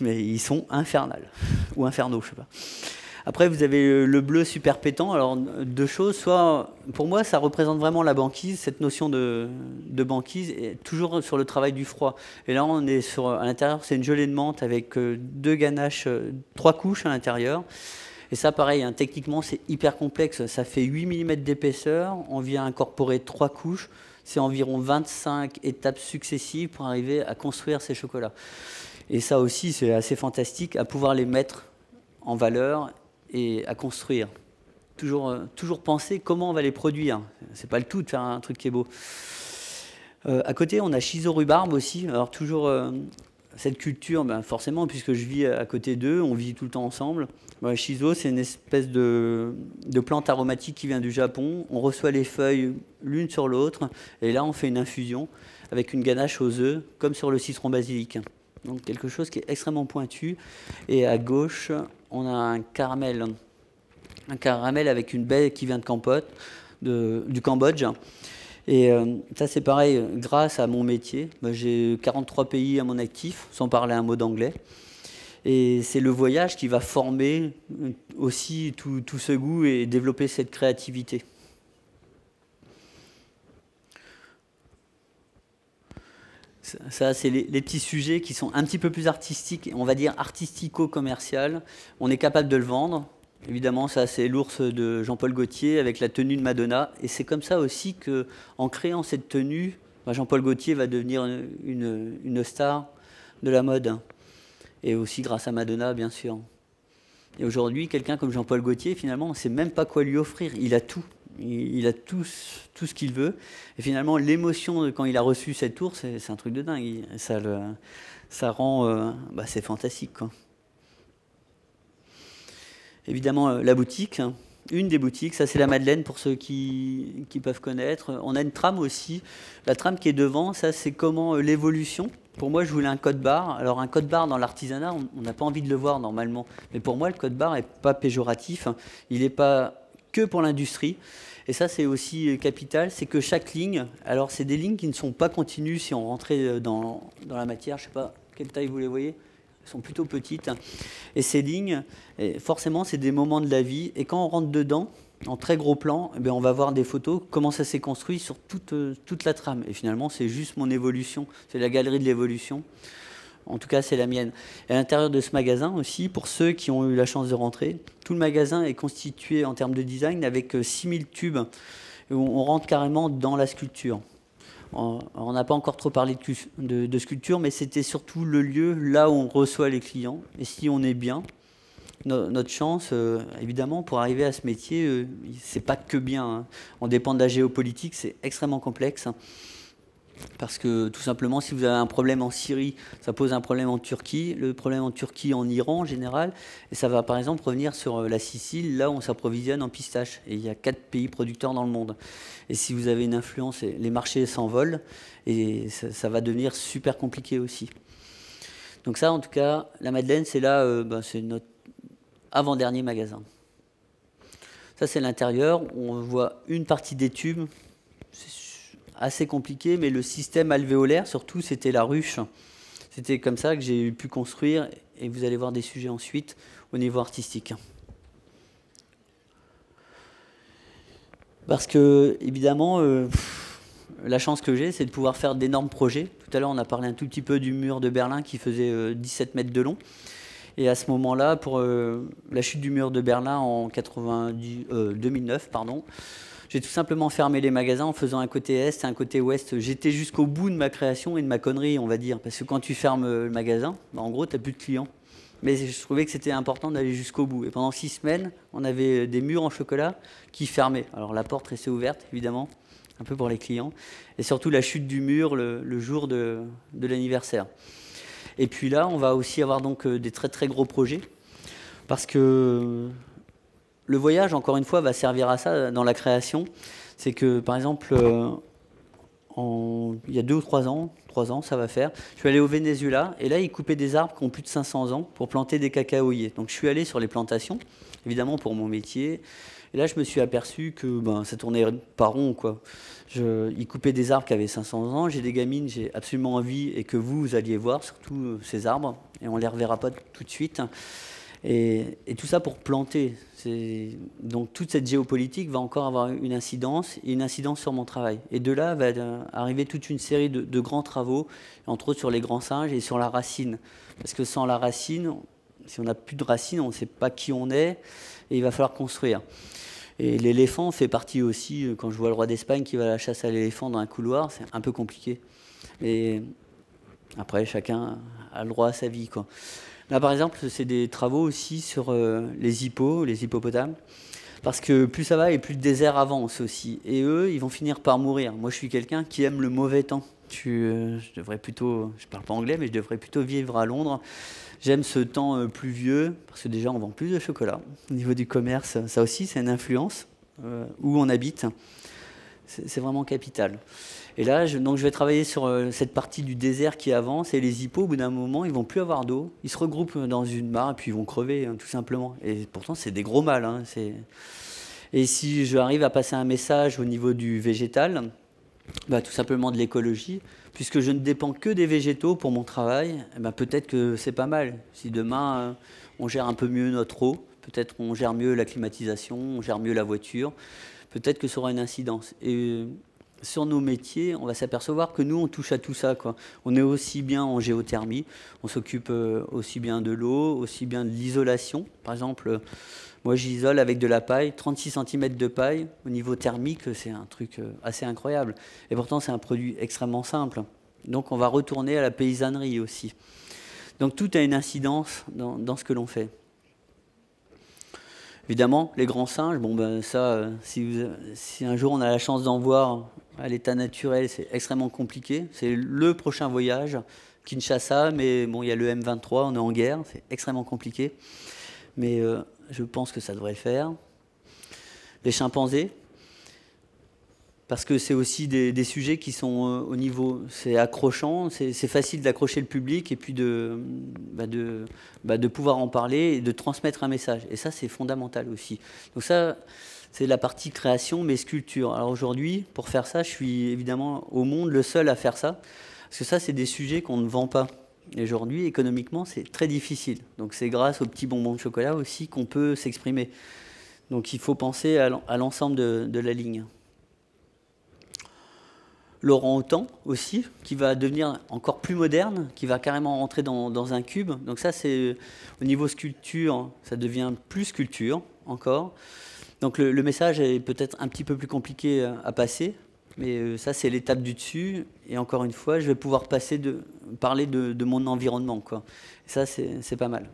Speaker 1: Mais ils sont infernales. Ou infernaux, je ne sais pas. Après, vous avez le bleu super pétant. Alors, 2 choses. Soit, pour moi, ça représente vraiment la banquise, cette notion de banquise, et toujours sur le travail du froid. Et là, on est à l'intérieur, c'est une gelée de menthe avec 2 ganaches, 3 couches à l'intérieur. Et ça, pareil, hein, techniquement, c'est hyper complexe. Ça fait 8 mm d'épaisseur. On vient incorporer 3 couches. C'est environ 25 étapes successives pour arriver à construire ces chocolats. Et ça aussi, c'est assez fantastique, à pouvoir les mettre en valeur et à construire. Toujours penser comment on va les produire. C'est pas le tout de faire un truc qui est beau. À côté, on a Chiso Rhubarbe aussi. Alors toujours cette culture, forcément, puisque je vis à côté d'eux, on vit tout le temps ensemble. Shiso, c'est une espèce de plante aromatique qui vient du Japon. On reçoit les feuilles l'une sur l'autre, et là, on fait une infusion avec une ganache aux œufs, comme sur le citron basilic. Donc quelque chose qui est extrêmement pointu. Et à gauche, on a un caramel avec une baie qui vient du Cambodge. Et ça, c'est pareil, grâce à mon métier. J'ai 43 pays à mon actif, sans parler un mot d'anglais. Et c'est le voyage qui va former aussi tout ce goût et développer cette créativité. Ça, c'est les petits sujets qui sont un petit peu plus artistiques, on va dire artistico-commercial. On est capable de le vendre. Évidemment, ça, c'est l'ours de Jean-Paul Gaultier avec la tenue de Madonna. Et c'est comme ça aussi qu'en créant cette tenue, Jean-Paul Gaultier va devenir une star de la mode. Et aussi grâce à Madonna, bien sûr. Et aujourd'hui, quelqu'un comme Jean-Paul Gaultier, finalement, on ne sait même pas quoi lui offrir. Il a tout. Il a tout ce qu'il veut. Et finalement, l'émotion quand il a reçu cette ours, c'est un truc de dingue. Ça rend... c'est fantastique, quoi. Évidemment, la boutique, une des boutiques, ça c'est la Madeleine pour ceux qui peuvent connaître. On a une trame aussi. La trame qui est devant, ça c'est comment l'évolution. Pour moi, je voulais un code barre. Alors un code barre dans l'artisanat, on n'a pas envie de le voir normalement. Mais pour moi, le code barre n'est pas péjoratif. Il n'est pas que pour l'industrie. Et ça, c'est aussi capital. C'est que chaque ligne, alors c'est des lignes qui ne sont pas continues si on rentrait dans la matière. Je ne sais pas quelle taille vous les voyez. Elles sont plutôt petites. Et ces lignes, forcément, c'est des moments de la vie. Et quand on rentre dedans, en très gros plan, on va voir des photos, comment ça s'est construit sur toute la trame. Et finalement, c'est juste mon évolution. C'est la galerie de l'évolution. En tout cas, c'est la mienne. Et à l'intérieur de ce magasin aussi, pour ceux qui ont eu la chance de rentrer, tout le magasin est constitué en termes de design avec 6000 tubes. Où on rentre carrément dans la sculpture. On n'a pas encore trop parlé de sculpture, mais c'était surtout le lieu là où on reçoit les clients. Et si on est bien, notre chance, évidemment, pour arriver à ce métier, c'est pas que bien. Hein. On dépend de la géopolitique, c'est extrêmement complexe. Parce que tout simplement, si vous avez un problème en Syrie, ça pose un problème en Turquie, le problème en Turquie en Iran en général, et ça va par exemple revenir sur la Sicile, là où on s'approvisionne en pistaches. Et il y a 4 pays producteurs dans le monde. Et si vous avez une influence, les marchés s'envolent, et ça va devenir super compliqué aussi. Donc ça, en tout cas, la Madeleine, c'est là, c'est notre avant-dernier magasin. Ça, c'est l'intérieur. On voit une partie des tubes. C'est assez compliqué, mais le système alvéolaire, surtout, c'était la ruche. C'était comme ça que j'ai pu construire, et vous allez voir des sujets ensuite au niveau artistique. Parce que, évidemment, la chance que j'ai, c'est de pouvoir faire d'énormes projets. Tout à l'heure, on a parlé un tout petit peu du mur de Berlin qui faisait 17 mètres de long. Et à ce moment-là, pour la chute du mur de Berlin en 2009, j'ai tout simplement fermé les magasins en faisant un côté est et un côté ouest. J'étais jusqu'au bout de ma création et de ma connerie, on va dire. Parce que quand tu fermes le magasin, en gros, tu n'as plus de clients. Mais je trouvais que c'était important d'aller jusqu'au bout. Et pendant 6 semaines, on avait des murs en chocolat qui fermaient. Alors la porte restait ouverte, évidemment, un peu pour les clients. Et surtout la chute du mur le jour de l'anniversaire. Et puis là, on va aussi avoir donc des très très gros projets. Parce que le voyage, encore une fois, va servir à ça dans la création. C'est que, par exemple, il y a 2 ou 3 ans, ça va faire, je suis allé au Venezuela, et là, ils coupaient des arbres qui ont plus de 500 ans pour planter des cacaoyers. Donc, je suis allé sur les plantations, évidemment pour mon métier, et là, je me suis aperçu que ça tournait pas rond, quoi. Ils coupaient des arbres qui avaient 500 ans, j'ai des gamines, j'ai absolument envie, et que vous alliez voir, surtout ces arbres, et on ne les reverra pas tout de suite. Et tout ça pour planter. Donc toute cette géopolitique va encore avoir une incidence, et une incidence sur mon travail. Et de là va arriver toute une série de grands travaux, entre autres sur les grands singes et sur la racine. Parce que sans la racine, si on n'a plus de racine, on ne sait pas qui on est, et il va falloir construire. Et l'éléphant fait partie aussi, quand je vois le roi d'Espagne qui va à la chasse à l'éléphant dans un couloir, c'est un peu compliqué. Et après, chacun a le droit à sa vie, quoi. Là, par exemple, c'est des travaux aussi sur les hippopotames. Parce que plus ça va et plus le désert avance aussi. Et eux, ils vont finir par mourir. Moi, je suis quelqu'un qui aime le mauvais temps. Je devrais plutôt, je parle pas anglais, mais je devrais plutôt vivre à Londres. J'aime ce temps pluvieux, parce que déjà on vend plus de chocolat. Au niveau du commerce, ça aussi c'est une influence, où on habite. C'est vraiment capital. Et là, donc je vais travailler sur cette partie du désert qui avance, et les hippos, au bout d'un moment, ils vont plus avoir d'eau. Ils se regroupent dans une mare, et puis ils vont crever, hein, tout simplement. Et pourtant, c'est des gros mâles. Hein, et si j'arrive à passer un message au niveau du végétal, bah, tout simplement de l'écologie, puisque je ne dépends que des végétaux pour mon travail, bah, peut-être que c'est pas mal. Si demain, on gère un peu mieux notre eau, peut-être on gère mieux la climatisation, on gère mieux la voiture, peut-être que ça aura une incidence. Et sur nos métiers, on va s'apercevoir que nous, on touche à tout ça, quoi. On est aussi bien en géothermie, on s'occupe aussi bien de l'eau, aussi bien de l'isolation. Par exemple, moi, j'isole avec de la paille, 36 cm de paille. Au niveau thermique, c'est un truc assez incroyable. Et pourtant, c'est un produit extrêmement simple. Donc, on va retourner à la paysannerie aussi. Donc, tout a une incidence dans ce que l'on fait. Évidemment, les grands singes, bon ben ça, si un jour on a la chance d'en voir à l'état naturel, c'est extrêmement compliqué. C'est le prochain voyage, Kinshasa, mais bon, il y a le M23, on est en guerre, c'est extrêmement compliqué. Mais je pense que ça devrait le faire. Les chimpanzés, parce que c'est aussi des sujets qui sont au niveau, c'est accrochant, c'est facile d'accrocher le public et puis de pouvoir en parler et de transmettre un message. Et ça, c'est fondamental aussi. Donc ça, c'est la partie création, mais sculpture. Alors aujourd'hui, pour faire ça, je suis évidemment au monde le seul à faire ça, parce que ça, c'est des sujets qu'on ne vend pas. Et aujourd'hui, économiquement, c'est très difficile. Donc c'est grâce aux petits bonbons de chocolat aussi qu'on peut s'exprimer. Donc il faut penser à l'ensemble de la ligne. L'orang-outan aussi, qui va devenir encore plus moderne, qui va carrément rentrer dans un cube. Donc ça, c'est au niveau sculpture, ça devient plus sculpture encore. Donc le message est peut-être un petit peu plus compliqué à passer, mais ça, c'est l'étape du dessus. Et encore une fois, je vais pouvoir parler de mon environnement, quoi. Et ça, c'est pas mal.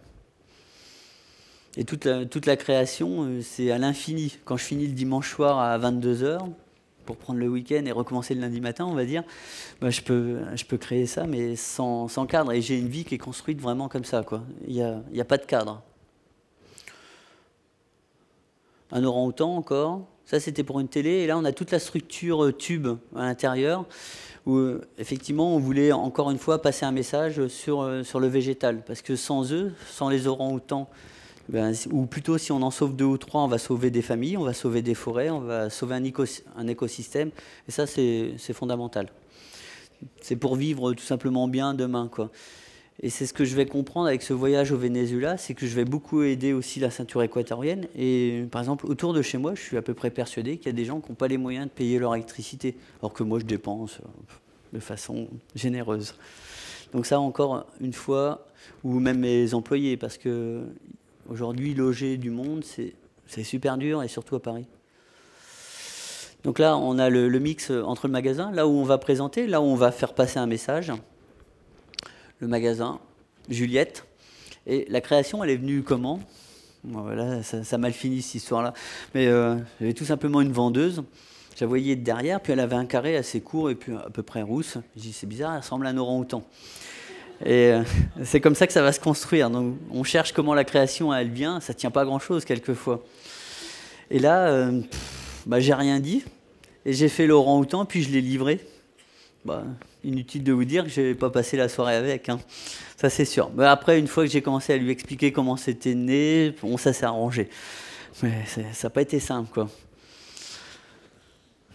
Speaker 1: Et toute la création, c'est à l'infini. Quand je finis le dimanche soir à 22 h, pour prendre le week-end et recommencer le lundi matin, on va dire, bah, je peux créer ça, mais sans cadre. Et j'ai une vie qui est construite vraiment comme ça, quoi. Il n'y a pas de cadre. Un orang-outan encore. Ça, c'était pour une télé. Et là, on a toute la structure tube à l'intérieur, où effectivement, on voulait encore une fois passer un message sur le végétal. Parce que sans eux, sans les orang-outans, ou plutôt si on en sauve 2 ou 3, on va sauver des familles, on va sauver des forêts, on va sauver un écosystème. Et ça, c'est fondamental. C'est pour vivre tout simplement bien demain, quoi. Et c'est ce que je vais comprendre avec ce voyage au Venezuela, c'est que je vais beaucoup aider aussi la ceinture équatorienne. Et par exemple, autour de chez moi, je suis à peu près persuadé qu'il y a des gens qui n'ont pas les moyens de payer leur électricité, alors que moi, je dépense de façon généreuse. Donc ça, encore une fois, ou même mes employés, parce que aujourd'hui, loger du monde, c'est super dur, et surtout à Paris. Donc là, on a le mix entre le magasin, là où on va présenter, là où on va faire passer un message. Le magasin, Juliette. Et la création, elle est venue comment? Voilà, ça a mal fini cette histoire-là. Mais j'avais tout simplement une vendeuse. Je la voyais de derrière, puis elle avait un carré assez court et puis à peu près rousse. Je dis, c'est bizarre, elle ressemble à un orang-outan. Et c'est comme ça que ça va se construire. Donc, on cherche comment la création, elle vient. Ça ne tient pas à grand-chose, quelquefois. Et là, j'ai rien dit. Et j'ai fait l'orang-outan, puis je l'ai livré. Inutile de vous dire que je n'ai pas passé la soirée avec. Hein. Ça, c'est sûr. Mais après, une fois que j'ai commencé à lui expliquer comment c'était né, bon, ça s'est arrangé. Mais ça n'a pas été simple, quoi.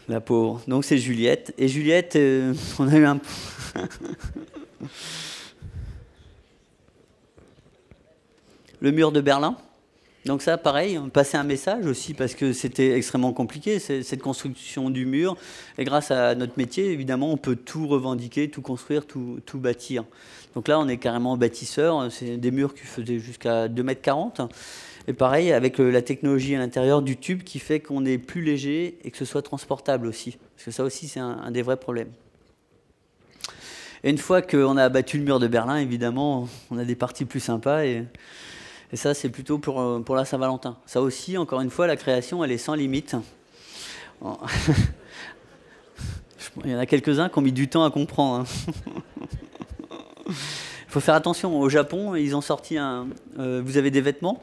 Speaker 1: La pauvre. Donc, c'est Juliette. Et Juliette, on a eu un... Le mur de Berlin. Donc ça, pareil, passer un message aussi parce que c'était extrêmement compliqué, cette construction du mur. Et grâce à notre métier, évidemment, on peut tout revendiquer, tout construire, tout bâtir. Donc là, on est carrément bâtisseur. C'est des murs qui faisaient jusqu'à 2,40 m. Et pareil, avec la technologie à l'intérieur du tube qui fait qu'on est plus léger et que ce soit transportable aussi. Parce que ça aussi, c'est un des vrais problèmes. Et une fois qu'on a abattu le mur de Berlin, évidemment, on a des parties plus sympas. Et ça, c'est plutôt pour la Saint-Valentin. Ça aussi, encore une fois, la création, elle est sans limite. Il y en a quelques-uns qui ont mis du temps à comprendre. Il faut faire attention. Au Japon, ils ont sorti vous avez des vêtements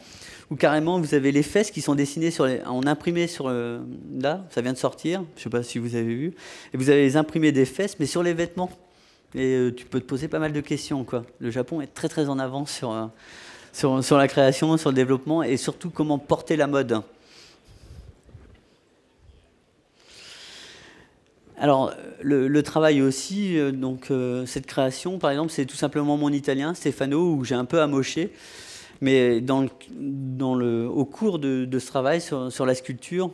Speaker 1: où carrément vous avez les fesses qui sont dessinées en imprimé sur là, ça vient de sortir. Je ne sais pas si vous avez vu. Et vous avez les imprimés des fesses, mais sur les vêtements. Et tu peux te poser pas mal de questions, quoi. Le Japon est très très en avance sur la création, sur le développement et surtout comment porter la mode. Alors, le travail aussi, cette création, par exemple, c'est tout simplement mon italien, Stefano, où j'ai un peu amoché. Mais au cours de ce travail sur la sculpture,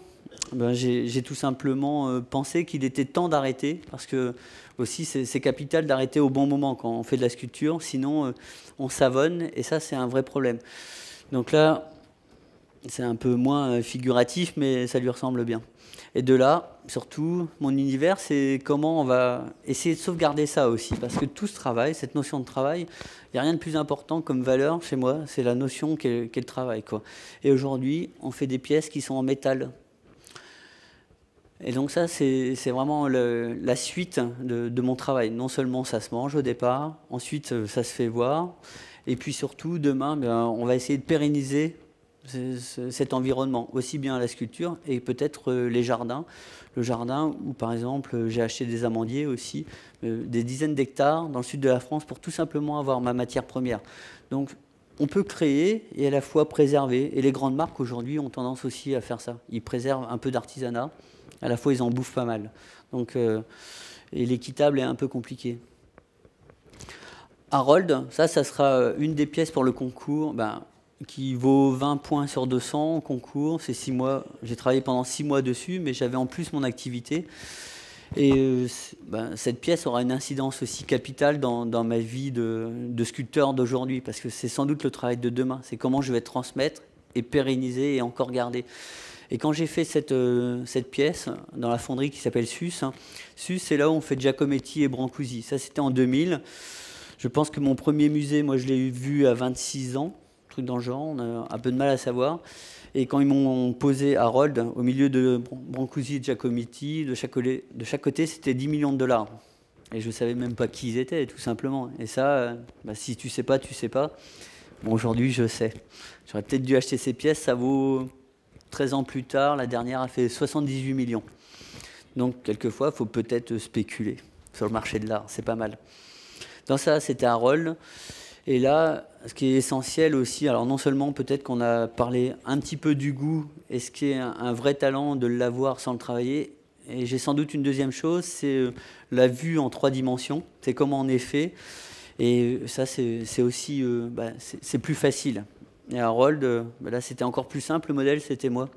Speaker 1: j'ai tout simplement pensé qu'il était temps d'arrêter, parce que aussi c'est capital d'arrêter au bon moment quand on fait de la sculpture, sinon on savonne, et ça c'est un vrai problème. Donc là, c'est un peu moins figuratif, mais ça lui ressemble bien. Et de là, surtout, mon univers, c'est comment on va essayer de sauvegarder ça aussi. Parce que tout ce travail, cette notion de travail, il n'y a rien de plus important comme valeur chez moi, c'est la notion qu'est le travail, quoi. Et aujourd'hui, on fait des pièces qui sont en métal. Et donc ça, c'est vraiment la suite de mon travail. Non seulement ça se mange au départ, ensuite ça se fait voir, et puis surtout, demain, on va essayer de pérenniser cet environnement, aussi bien la sculpture et peut-être les jardins. Le jardin où, par exemple, j'ai acheté des amandiers aussi, des dizaines d'hectares dans le sud de la France pour tout simplement avoir ma matière première. Donc, on peut créer et à la fois préserver. Et les grandes marques, aujourd'hui, ont tendance aussi à faire ça. Ils préservent un peu d'artisanat, à la fois, ils en bouffent pas mal. Donc, et l'équitable est un peu compliqué. Harold, ça sera une des pièces pour le concours. Qui vaut 20 points sur 200 au concours. C'est 6 mois. J'ai travaillé pendant 6 mois dessus, mais j'avais en plus mon activité. Et cette pièce aura une incidence aussi capitale dans ma vie de sculpteur d'aujourd'hui, parce que c'est sans doute le travail de demain. C'est comment je vais transmettre et pérenniser et encore garder. Et quand j'ai fait cette pièce dans la fonderie qui s'appelle Sus, Sus, c'est là où on fait Giacometti et Brancusi. Ça, c'était en 2000. Je pense que mon premier musée, moi, je l'ai vu à 26 ans. Truc dans le genre, on a un peu de mal à savoir. Et quand ils m'ont posé Harold au milieu de Brancusi et Giacometti, de chaque côté, c'était 10 millions de dollars. Et je ne savais même pas qui ils étaient, tout simplement. Et ça, si tu sais pas, tu sais pas. Bon, aujourd'hui, je sais. J'aurais peut-être dû acheter ces pièces, ça vaut 13 ans plus tard, la dernière a fait 78 millions. Donc, quelquefois, il faut peut-être spéculer sur le marché de l'art, c'est pas mal. Dans ça, c'était Harold. Et là, ce qui est essentiel aussi, alors non seulement peut-être qu'on a parlé un petit peu du goût, et ce qui est un vrai talent de l'avoir sans le travailler, et j'ai sans doute une deuxième chose, c'est la vue en 3 dimensions, c'est comment on est fait, et ça c'est aussi, c'est plus facile. Et Harold, là c'était encore plus simple, le modèle c'était moi.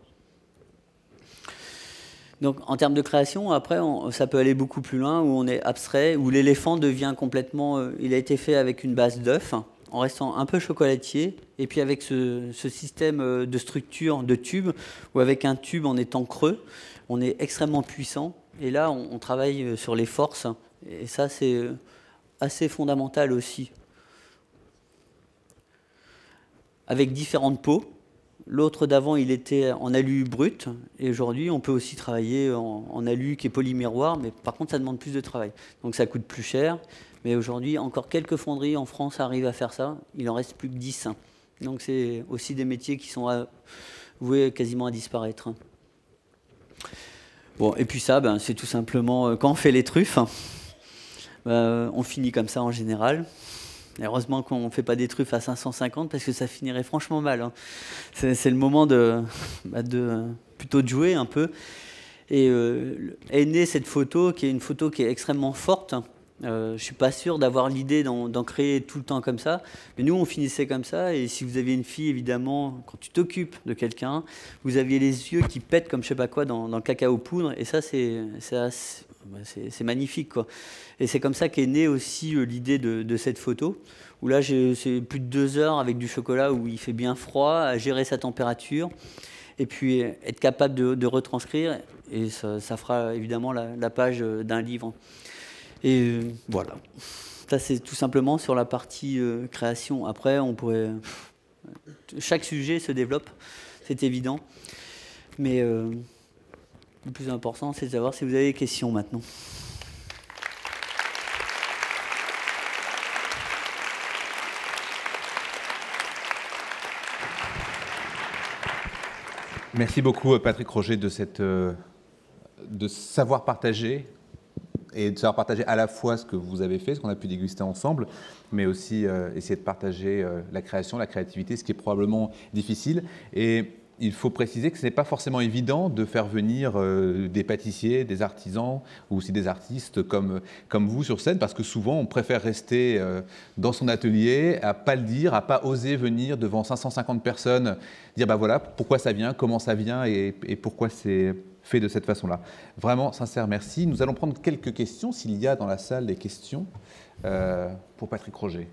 Speaker 1: Donc en termes de création, après, ça peut aller beaucoup plus loin, où on est abstrait, où l'éléphant devient complètement... il a été fait avec une base d'œuf, en restant un peu chocolatier, et puis avec ce système de structure de tube, où avec un tube en étant creux, on est extrêmement puissant. Et là, on travaille sur les forces, et ça, c'est assez fondamental aussi. Avec différentes peaux. L'autre d'avant, il était en alu brut, et aujourd'hui, on peut aussi travailler en alu qui est polymiroir, mais par contre, ça demande plus de travail. Donc ça coûte plus cher, mais aujourd'hui, encore quelques fonderies en France arrivent à faire ça. Il en reste plus que 10. Donc c'est aussi des métiers qui sont voués quasiment à disparaître. Bon, et puis ça, c'est tout simplement, quand on fait les truffes, on finit comme ça en général. Et heureusement qu'on ne fait pas des truffes à 550 parce que ça finirait franchement mal. Hein. C'est le moment plutôt de jouer un peu. Et est née cette photo qui est une photo qui est extrêmement forte. Je ne suis pas sûr d'avoir l'idée d'en créer tout le temps comme ça. Mais nous, on finissait comme ça. Et si vous aviez une fille, évidemment, quand tu t'occupes de quelqu'un, vous aviez les yeux qui pètent comme je ne sais pas quoi dans le cacao poudre. Et ça, c'est magnifique, quoi. Et c'est comme ça qu'est née aussi l'idée de cette photo, où là, c'est plus de 2 heures avec du chocolat où il fait bien froid, à gérer sa température, et puis être capable de retranscrire, et ça fera évidemment la page d'un livre. Et voilà. Ça, c'est tout simplement sur la partie création. Après, on pourrait... chaque sujet se développe, c'est évident, mais... le plus important, c'est de savoir si vous avez des questions maintenant.
Speaker 2: Merci beaucoup, Patrick Roger, de savoir partager et de savoir partager à la fois ce que vous avez fait, ce qu'on a pu déguster ensemble, mais aussi essayer de partager la création, la créativité, ce qui est probablement difficile. Et il faut préciser que ce n'est pas forcément évident de faire venir des pâtissiers, des artisans ou aussi des artistes comme vous sur scène, parce que souvent on préfère rester dans son atelier, à pas le dire, à pas oser venir devant 550 personnes, dire bah voilà pourquoi ça vient, comment ça vient et pourquoi c'est fait de cette façon-là. Vraiment, sincère merci. Nous allons prendre quelques questions, s'il y a dans la salle des questions, pour Patrick Roger.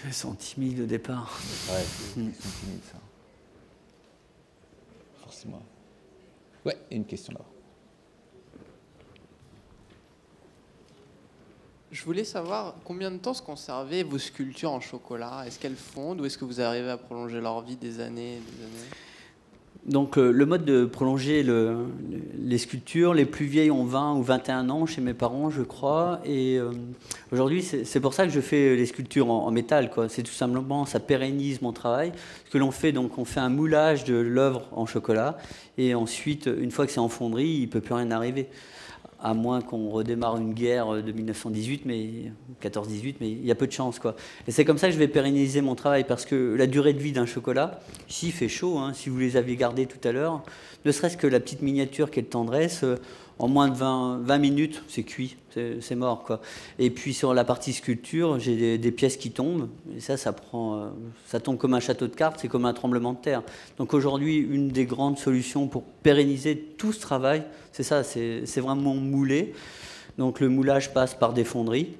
Speaker 1: Ils sont timides au départ.
Speaker 2: Ouais, ils sont timides, ça. Forcément. Ouais, il y a une question là.
Speaker 3: Je voulais savoir combien de temps se conservaient vos sculptures en chocolat. Est-ce qu'elles fondent ou est-ce que vous arrivez à prolonger leur vie des années et des années?
Speaker 1: Donc le mode de prolonger les sculptures, les plus vieilles ont 20 ou 21 ans chez mes parents, je crois. Et aujourd'hui, c'est pour ça que je fais les sculptures en métal, quoi. C'est tout simplement, ça pérennise mon travail. Ce que l'on fait, donc on fait un moulage de l'œuvre en chocolat. Et ensuite, une fois que c'est en fonderie, il ne peut plus rien arriver. À moins qu'on redémarre une guerre de 1918, mais 14-18, mais il y a peu de chance, quoi. Et c'est comme ça que je vais pérenniser mon travail, parce que la durée de vie d'un chocolat, ici il fait chaud, hein, si vous les aviez gardés tout à l'heure, ne serait-ce que la petite miniature qui est de tendresse, en moins de 20 minutes, c'est cuit, c'est mort, quoi. Et puis sur la partie sculpture, j'ai des pièces qui tombent, et ça tombe comme un château de cartes, c'est comme un tremblement de terre. Donc aujourd'hui, une des grandes solutions pour pérenniser tout ce travail, c'est ça, c'est vraiment mouler. Donc le moulage passe par des fonderies,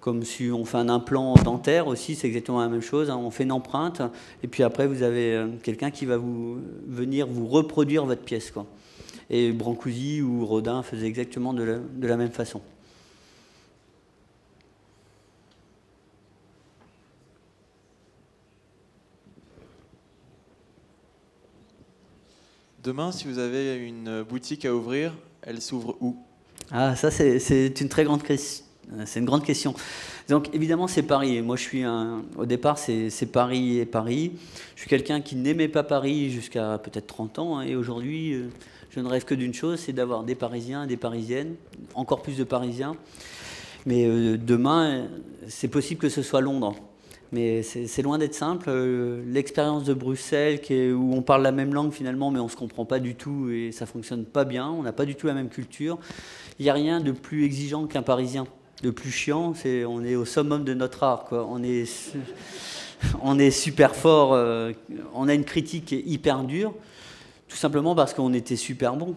Speaker 1: comme si on fait un implant dentaire aussi, c'est exactement la même chose, hein. On fait une empreinte, et puis après vous avez quelqu'un qui va venir vous reproduire votre pièce, quoi. Et Brancusi ou Rodin faisaient exactement de la même façon.
Speaker 4: Demain, si vous avez une boutique à ouvrir, elle s'ouvre où?
Speaker 1: Ah, ça c'est une très grande question. C'est une grande question. Donc évidemment c'est Paris. Moi je suis au départ c'est Paris et Paris. Je suis quelqu'un qui n'aimait pas Paris jusqu'à peut-être 30 ans, hein, et aujourd'hui je ne rêve que d'une chose, c'est d'avoir des Parisiens, des Parisiennes, encore plus de Parisiens. Mais demain c'est possible que ce soit Londres. Mais c'est loin d'être simple. L'expérience de Bruxelles, où on parle la même langue finalement, mais on ne se comprend pas du tout et ça ne fonctionne pas bien. On n'a pas du tout la même culture. Il n'y a rien de plus exigeant qu'un Parisien. Le plus chiant, on est au summum de notre art, quoi. On est super fort. On a une critique qui est hyper dure, tout simplement parce qu'on était super bon,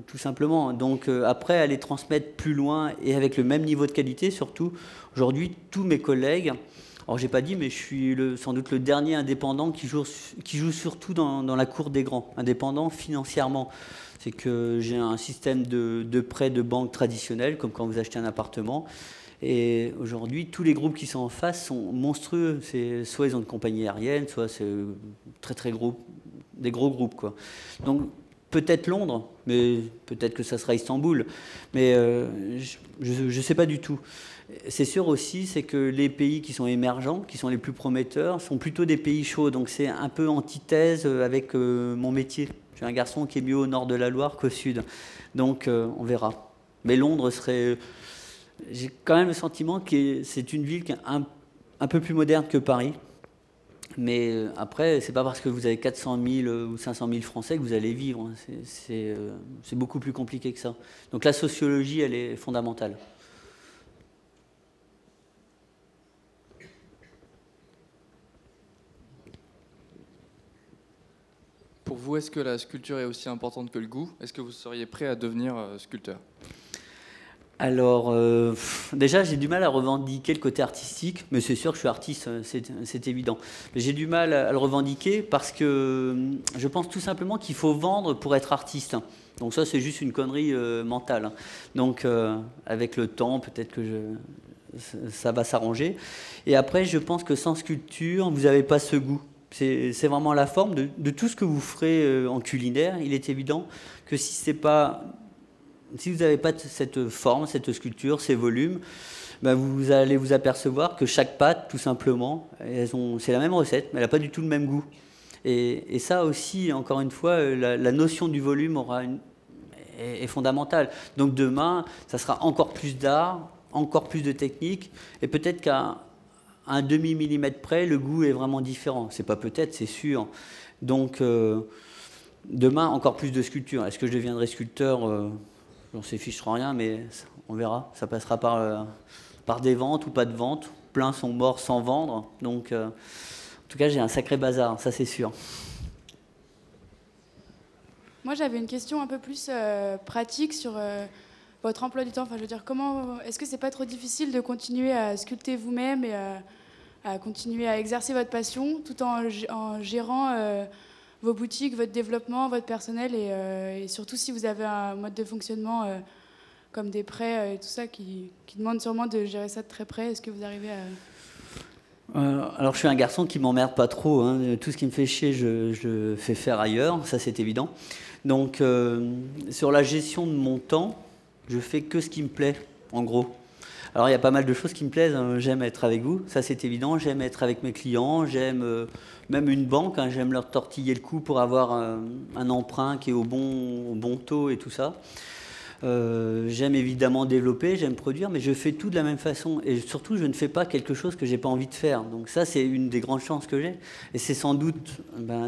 Speaker 1: tout simplement. Donc après, aller transmettre plus loin et avec le même niveau de qualité, surtout. Aujourd'hui, tous mes collègues. Alors, j'ai pas dit, mais je suis sans doute le dernier indépendant qui joue surtout dans la cour des grands, indépendant financièrement. C'est que j'ai un système de prêts de banque traditionnel, comme quand vous achetez un appartement. Et aujourd'hui, tous les groupes qui sont en face sont monstrueux. Soit ils ont une compagnie aérienne, soit c'est très gros, des gros groupes, quoi. Donc, peut-être Londres, mais peut-être que ça sera Istanbul. Mais je ne sais pas du tout. C'est sûr aussi, c'est que les pays qui sont émergents, qui sont les plus prometteurs, sont plutôt des pays chauds. Donc c'est un peu antithèse avec mon métier. J'ai un garçon qui est mieux au nord de la Loire qu'au sud. Donc on verra. Mais Londres serait... J'ai quand même le sentiment que c'est une ville qui est un peu plus moderne que Paris. Mais après, c'est pas parce que vous avez 400 000 ou 500 000 Français que vous allez vivre. C'est beaucoup plus compliqué que ça. Donc la sociologie, elle est fondamentale.
Speaker 5: Pour vous, est-ce que la sculpture est aussi importante que le goût? Est-ce que vous seriez prêt à devenir sculpteur?
Speaker 1: Alors, déjà, j'ai du mal à revendiquer le côté artistique, mais c'est sûr que je suis artiste, c'est évident. Mais j'ai du mal à le revendiquer parce que je pense tout simplement qu'il faut vendre pour être artiste. Donc ça, c'est juste une connerie mentale. Donc, avec le temps, peut-être que ça va s'arranger. Et après, je pense que sans sculpture, vous n'avez pas ce goût. C'est vraiment la forme de tout ce que vous ferez en culinaire. Il est évident que si vous n'avez pas cette forme, cette sculpture, ces volumes, ben vous allez vous apercevoir que chaque pâte, tout simplement, c'est la même recette, mais elle n'a pas du tout le même goût. Et ça aussi, encore une fois, la notion du volume est fondamentale. Donc demain, ça sera encore plus d'art, encore plus de technique, et peut-être qu'à un demi-millimètre près, le goût est vraiment différent. C'est pas peut-être, c'est sûr. Donc demain, encore plus de sculpture. Est-ce que je deviendrai sculpteur j'en sais fichera rien, mais on verra. Ça passera par des ventes ou pas de ventes. Plein sont morts sans vendre. Donc, en tout cas, j'ai un sacré bazar, ça c'est sûr.
Speaker 6: Moi, j'avais une question un peu plus pratique sur votre emploi du temps. Enfin, je veux dire, est-ce que c'est pas trop difficile de continuer à sculpter vous-même et à continuer à exercer votre passion tout en gérant vos boutiques, votre développement, votre personnel et surtout si vous avez un mode de fonctionnement comme des prêts et tout ça qui demande sûrement de gérer ça de très près. Est-ce que vous arrivez à...
Speaker 1: Alors je suis un garçon qui m'emmerde pas trop, hein. Tout ce qui me fait chier, je le fais faire ailleurs, ça c'est évident. Donc sur la gestion de mon temps, je fais que ce qui me plaît, en gros. Alors il y a pas mal de choses qui me plaisent, hein. J'aime être avec vous, ça c'est évident, j'aime être avec mes clients, j'aime même une banque, hein. J'aime leur tortiller le cou pour avoir un emprunt qui est au bon taux et tout ça. J'aime évidemment développer, j'aime produire, mais je fais tout de la même façon. Et surtout, je ne fais pas quelque chose que j'ai pas envie de faire. Donc ça, c'est une des grandes chances que j'ai. Et c'est sans doute,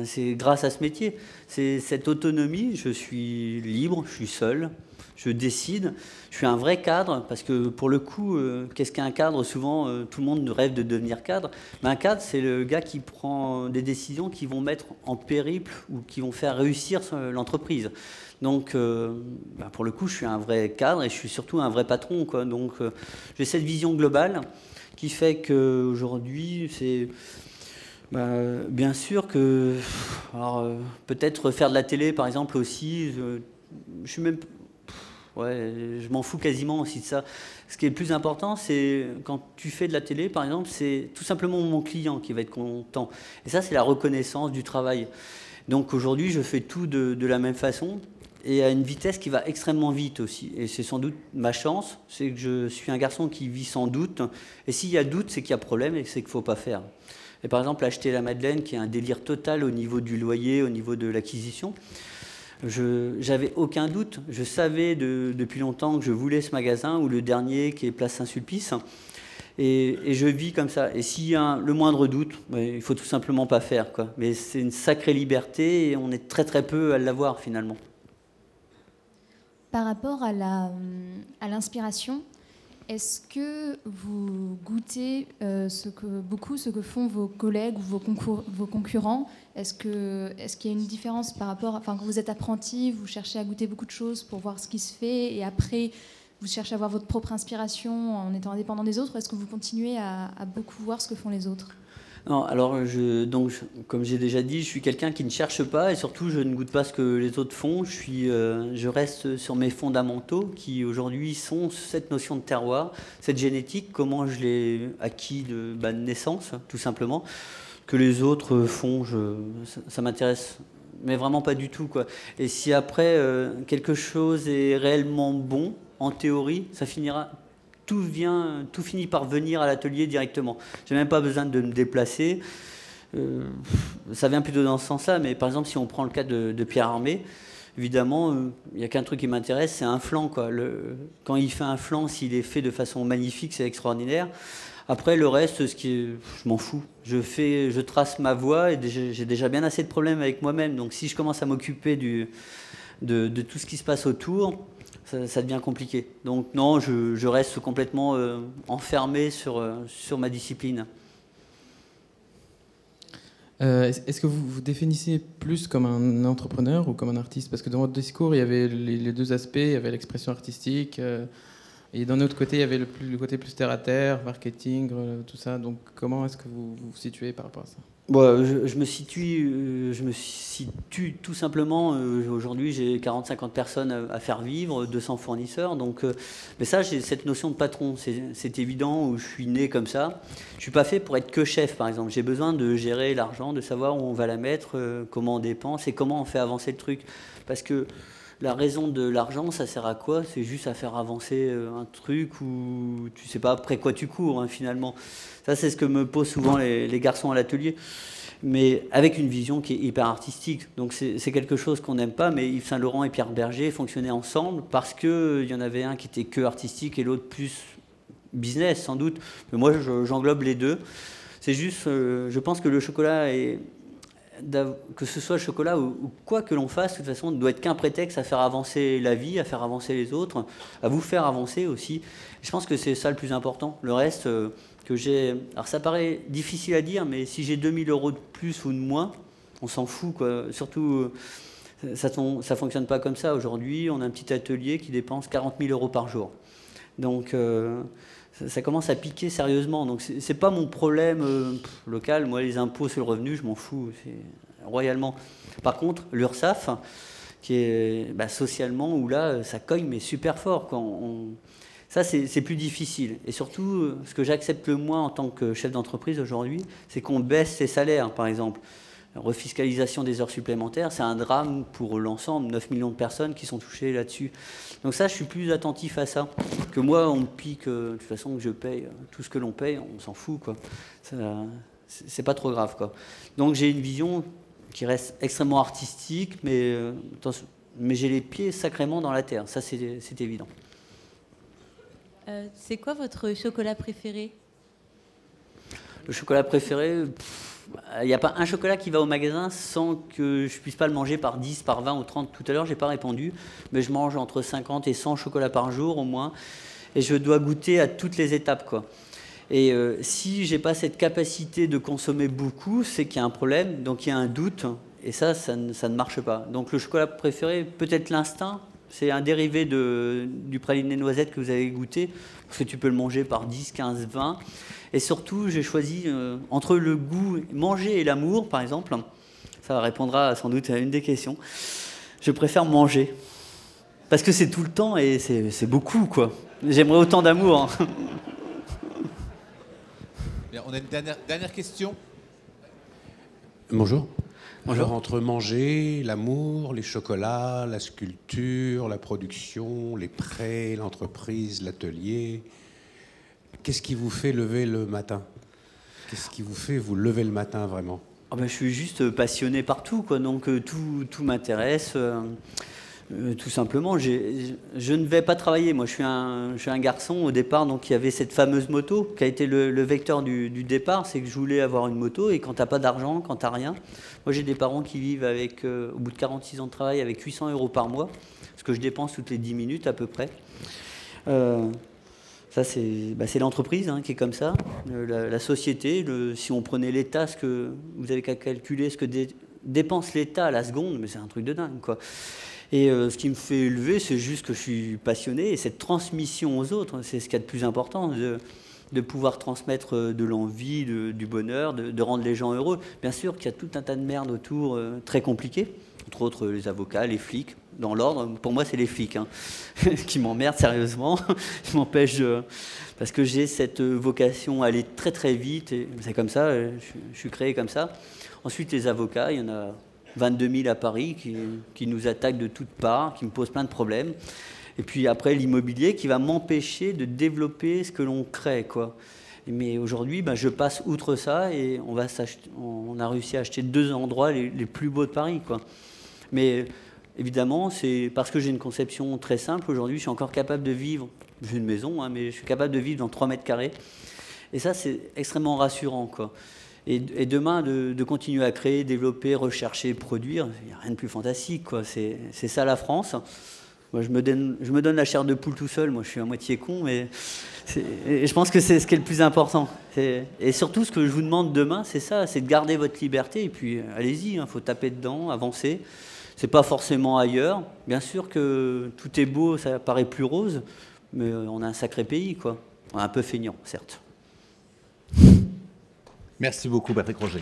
Speaker 1: c'est grâce à ce métier. C'est cette autonomie, je suis libre, je suis seul, je décide. Je suis un vrai cadre, parce que pour le coup, qu'est-ce qu'un cadre? Souvent, tout le monde rêve de devenir cadre. Mais un cadre, c'est le gars qui prend des décisions qui vont mettre en périple ou qui vont faire réussir l'entreprise. Donc, pour le coup, je suis un vrai cadre et je suis surtout un vrai patron, quoi. Donc, j'ai cette vision globale qui fait qu'aujourd'hui, c'est bien sûr que... Alors, peut-être faire de la télé, par exemple, aussi, je suis même... Ouais, je m'en fous quasiment aussi de ça. Ce qui est le plus important, c'est quand tu fais de la télé, par exemple, c'est tout simplement mon client qui va être content. Et ça, c'est la reconnaissance du travail. Donc aujourd'hui, je fais tout de la même façon et à une vitesse qui va extrêmement vite aussi. Et c'est sans doute ma chance, c'est que je suis un garçon qui vit sans doute. Et s'il y a doute, c'est qu'il y a problème et c'est qu'il ne faut pas faire. Et par exemple, acheter la Madeleine, qui est un délire total au niveau du loyer, au niveau de l'acquisition, j'avais aucun doute. Je savais depuis longtemps que je voulais ce magasin, ou le dernier qui est Place Saint-Sulpice. Et je vis comme ça. Et s'il y a le moindre doute, il faut tout simplement pas faire, quoi. Mais c'est une sacrée liberté et on est très très peu à l'avoir finalement.
Speaker 7: Par rapport à l'inspiration, est-ce que vous goûtez ce que font vos collègues ou vos concurrents? Est-ce qu'il y a une différence par rapport... Enfin, quand vous êtes apprenti, vous cherchez à goûter beaucoup de choses pour voir ce qui se fait et après, vous cherchez à avoir votre propre inspiration en étant indépendant des autres? Est-ce que vous continuez à beaucoup voir ce que font les autres?
Speaker 1: Non, alors, comme j'ai déjà dit, je suis quelqu'un qui ne cherche pas et surtout, je ne goûte pas ce que les autres font. Je reste sur mes fondamentaux qui, aujourd'hui, sont cette notion de terroir, cette génétique, comment je l'ai acquis de naissance, tout simplement. Que les autres font, ça m'intéresse, mais vraiment pas du tout, quoi. Et si après, quelque chose est réellement bon, en théorie, ça finira... Tout finit par venir à l'atelier directement. J'ai même pas besoin de me déplacer. Ça vient plutôt dans ce sens-là, mais par exemple, si on prend le cas de Pierre Armé, évidemment, il n'y a qu'un truc qui m'intéresse, c'est un flanc, quoi. Quand il fait un flanc, s'il est fait de façon magnifique, c'est extraordinaire. Après, le reste, je m'en fous. Je trace ma voie et j'ai déjà bien assez de problèmes avec moi-même. Donc, si je commence à m'occuper de tout ce qui se passe autour, ça devient compliqué. Donc non, je reste complètement enfermé sur ma discipline.
Speaker 8: Est-ce que vous vous définissez plus comme un entrepreneur ou comme un artiste? Parce que dans votre discours, il y avait les deux aspects, il y avait l'expression artistique, et d'un autre côté, il y avait le côté plus terre-à-terre, marketing, tout ça. Donc comment est-ce que vous vous situez par rapport à ça?
Speaker 1: Bon, je me situe tout simplement, aujourd'hui j'ai 40-50 personnes à faire vivre, 200 fournisseurs, donc, mais ça j'ai cette notion de patron, c'est évident, où je suis né comme ça. Je ne suis pas fait pour être que chef par exemple, j'ai besoin de gérer l'argent, de savoir où on va la mettre, comment on dépense et comment on fait avancer le truc. Parce que la raison de l'argent, ça sert à quoi? C'est juste à faire avancer un truc où tu sais pas après quoi tu cours, hein, finalement. Ça, c'est ce que me posent souvent les garçons à l'atelier. mais avec une vision qui est hyper artistique. Donc c'est quelque chose qu'on n'aime pas, mais Yves Saint Laurent et Pierre Berger fonctionnaient ensemble parce qu'il y en avait un qui était que artistique et l'autre plus business, sans doute. Mais moi, j'englobe les deux. C'est juste, je pense que le chocolat est... que ce soit le chocolat ou quoi que l'on fasse, de toute façon, ne doit être qu'un prétexte à faire avancer la vie, à faire avancer les autres, à vous faire avancer aussi. Je pense que c'est ça le plus important. Le reste que j'ai... Alors ça paraît difficile à dire, mais si j'ai 2000 € de plus ou de moins, on s'en fout, quoi. Surtout, ça ne fonctionne pas comme ça. Aujourd'hui, on a un petit atelier qui dépense 40 000 € par jour. Donc... ça commence à piquer sérieusement. Donc c'est pas mon problème local. Moi, les impôts sur le revenu, je m'en fous, royalement. Par contre, l'URSSAF, qui est socialement, où là, ça cogne, mais super fort. Ça, c'est plus difficile. Et surtout, ce que j'accepte le moins en tant que chef d'entreprise aujourd'hui, c'est qu'on baisse ses salaires, par exemple. Refiscalisation des heures supplémentaires, c'est un drame pour l'ensemble, 9 millions de personnes qui sont touchées là-dessus. Donc ça, je suis plus attentif à ça. Que moi, on me pique, de toute façon, que je paye tout ce que l'on paye, on s'en fout, quoi. C'est pas trop grave, quoi. Donc j'ai une vision qui reste extrêmement artistique, mais j'ai les pieds sacrément dans la terre, ça c'est évident.
Speaker 9: C'est quoi votre chocolat préféré?
Speaker 1: Le chocolat préféré... Il n'y a pas un chocolat qui va au magasin sans que je puisse pas le manger par 10, par 20 ou 30. Tout à l'heure, je n'ai pas répondu, mais je mange entre 50 et 100 chocolats par jour au moins. Et je dois goûter à toutes les étapes, quoi. Et si je n'ai pas cette capacité de consommer beaucoup, c'est qu'il y a un problème, donc il y a un doute. Et ça ne marche pas. Donc le chocolat préféré, peut-être l'instinct. C'est un dérivé du praliné noisette que vous avez goûté, parce que tu peux le manger par 10, 15, 20. Et surtout, j'ai choisi entre le goût, manger et l'amour, par exemple. Ça répondra sans doute à une des questions. Je préfère manger. Parce que c'est tout le temps et c'est beaucoup, quoi. J'aimerais autant d'amour.
Speaker 10: Bien, on a une dernière question.
Speaker 11: Bonjour.
Speaker 1: Bonjour.
Speaker 11: Alors, entre manger, l'amour, les chocolats, la sculpture, la production, les prêts, l'entreprise, l'atelier, qu'est-ce qui vous fait lever le matin? Qu'est-ce qui vous fait vous lever le matin vraiment?
Speaker 1: Je suis juste passionné par tout, quoi. Donc tout m'intéresse. Tout simplement, je ne vais pas travailler. Moi, je suis un garçon au départ, donc il y avait cette fameuse moto qui a été le vecteur du départ. C'est que je voulais avoir une moto et quand tu n'as pas d'argent, quand tu n'as rien. Moi, j'ai des parents qui vivent avec, au bout de 46 ans de travail avec 800 € par mois, ce que je dépense toutes les 10 minutes à peu près. Ça, c'est l'entreprise qui est comme ça. La société, si on prenait l'État, ce que vous avez qu'à calculer, ce que dépense l'État à la seconde, mais c'est un truc de dingue, quoi. Et ce qui me fait élever, c'est juste que je suis passionné. Et cette transmission aux autres, c'est ce qu'il y a de plus important, de pouvoir transmettre de l'envie, du bonheur, de rendre les gens heureux. Bien sûr qu'il y a tout un tas de merde autour, très compliqué. Entre autres, les avocats, les flics. Dans l'ordre, pour moi, c'est les flics qui m'emmerdent sérieusement. Ils m'empêchent parce que j'ai cette vocation à aller très très vite. Et c'est comme ça, je suis créé comme ça. Ensuite, les avocats, il y en a 22 000 à Paris qui nous attaquent de toutes parts, qui me posent plein de problèmes. Et puis après, l'immobilier qui va m'empêcher de développer ce que l'on crée, quoi. Mais aujourd'hui, je passe outre ça et on a réussi à acheter 2 endroits les plus beaux de Paris, quoi. Mais évidemment, c'est parce que j'ai une conception très simple. Aujourd'hui, je suis encore capable de vivre, j'ai une maison, mais je suis capable de vivre dans 3 mètres carrés. Et ça, c'est extrêmement rassurant, quoi. Et demain, de continuer à créer, développer, rechercher, produire, il n'y a rien de plus fantastique, quoi. C'est ça la France. Moi, je me donne la chair de poule tout seul. Moi, je suis à moitié con, mais je pense que c'est ce qui est le plus important. Et surtout, ce que je vous demande demain, c'est ça, c'est de garder votre liberté. Et puis, allez-y, faut taper dedans, avancer. C'est pas forcément ailleurs. Bien sûr que tout est beau, ça paraît plus rose, mais on a un sacré pays, quoi. On est un peu feignant, certes.
Speaker 2: Merci beaucoup, Patrick Roger.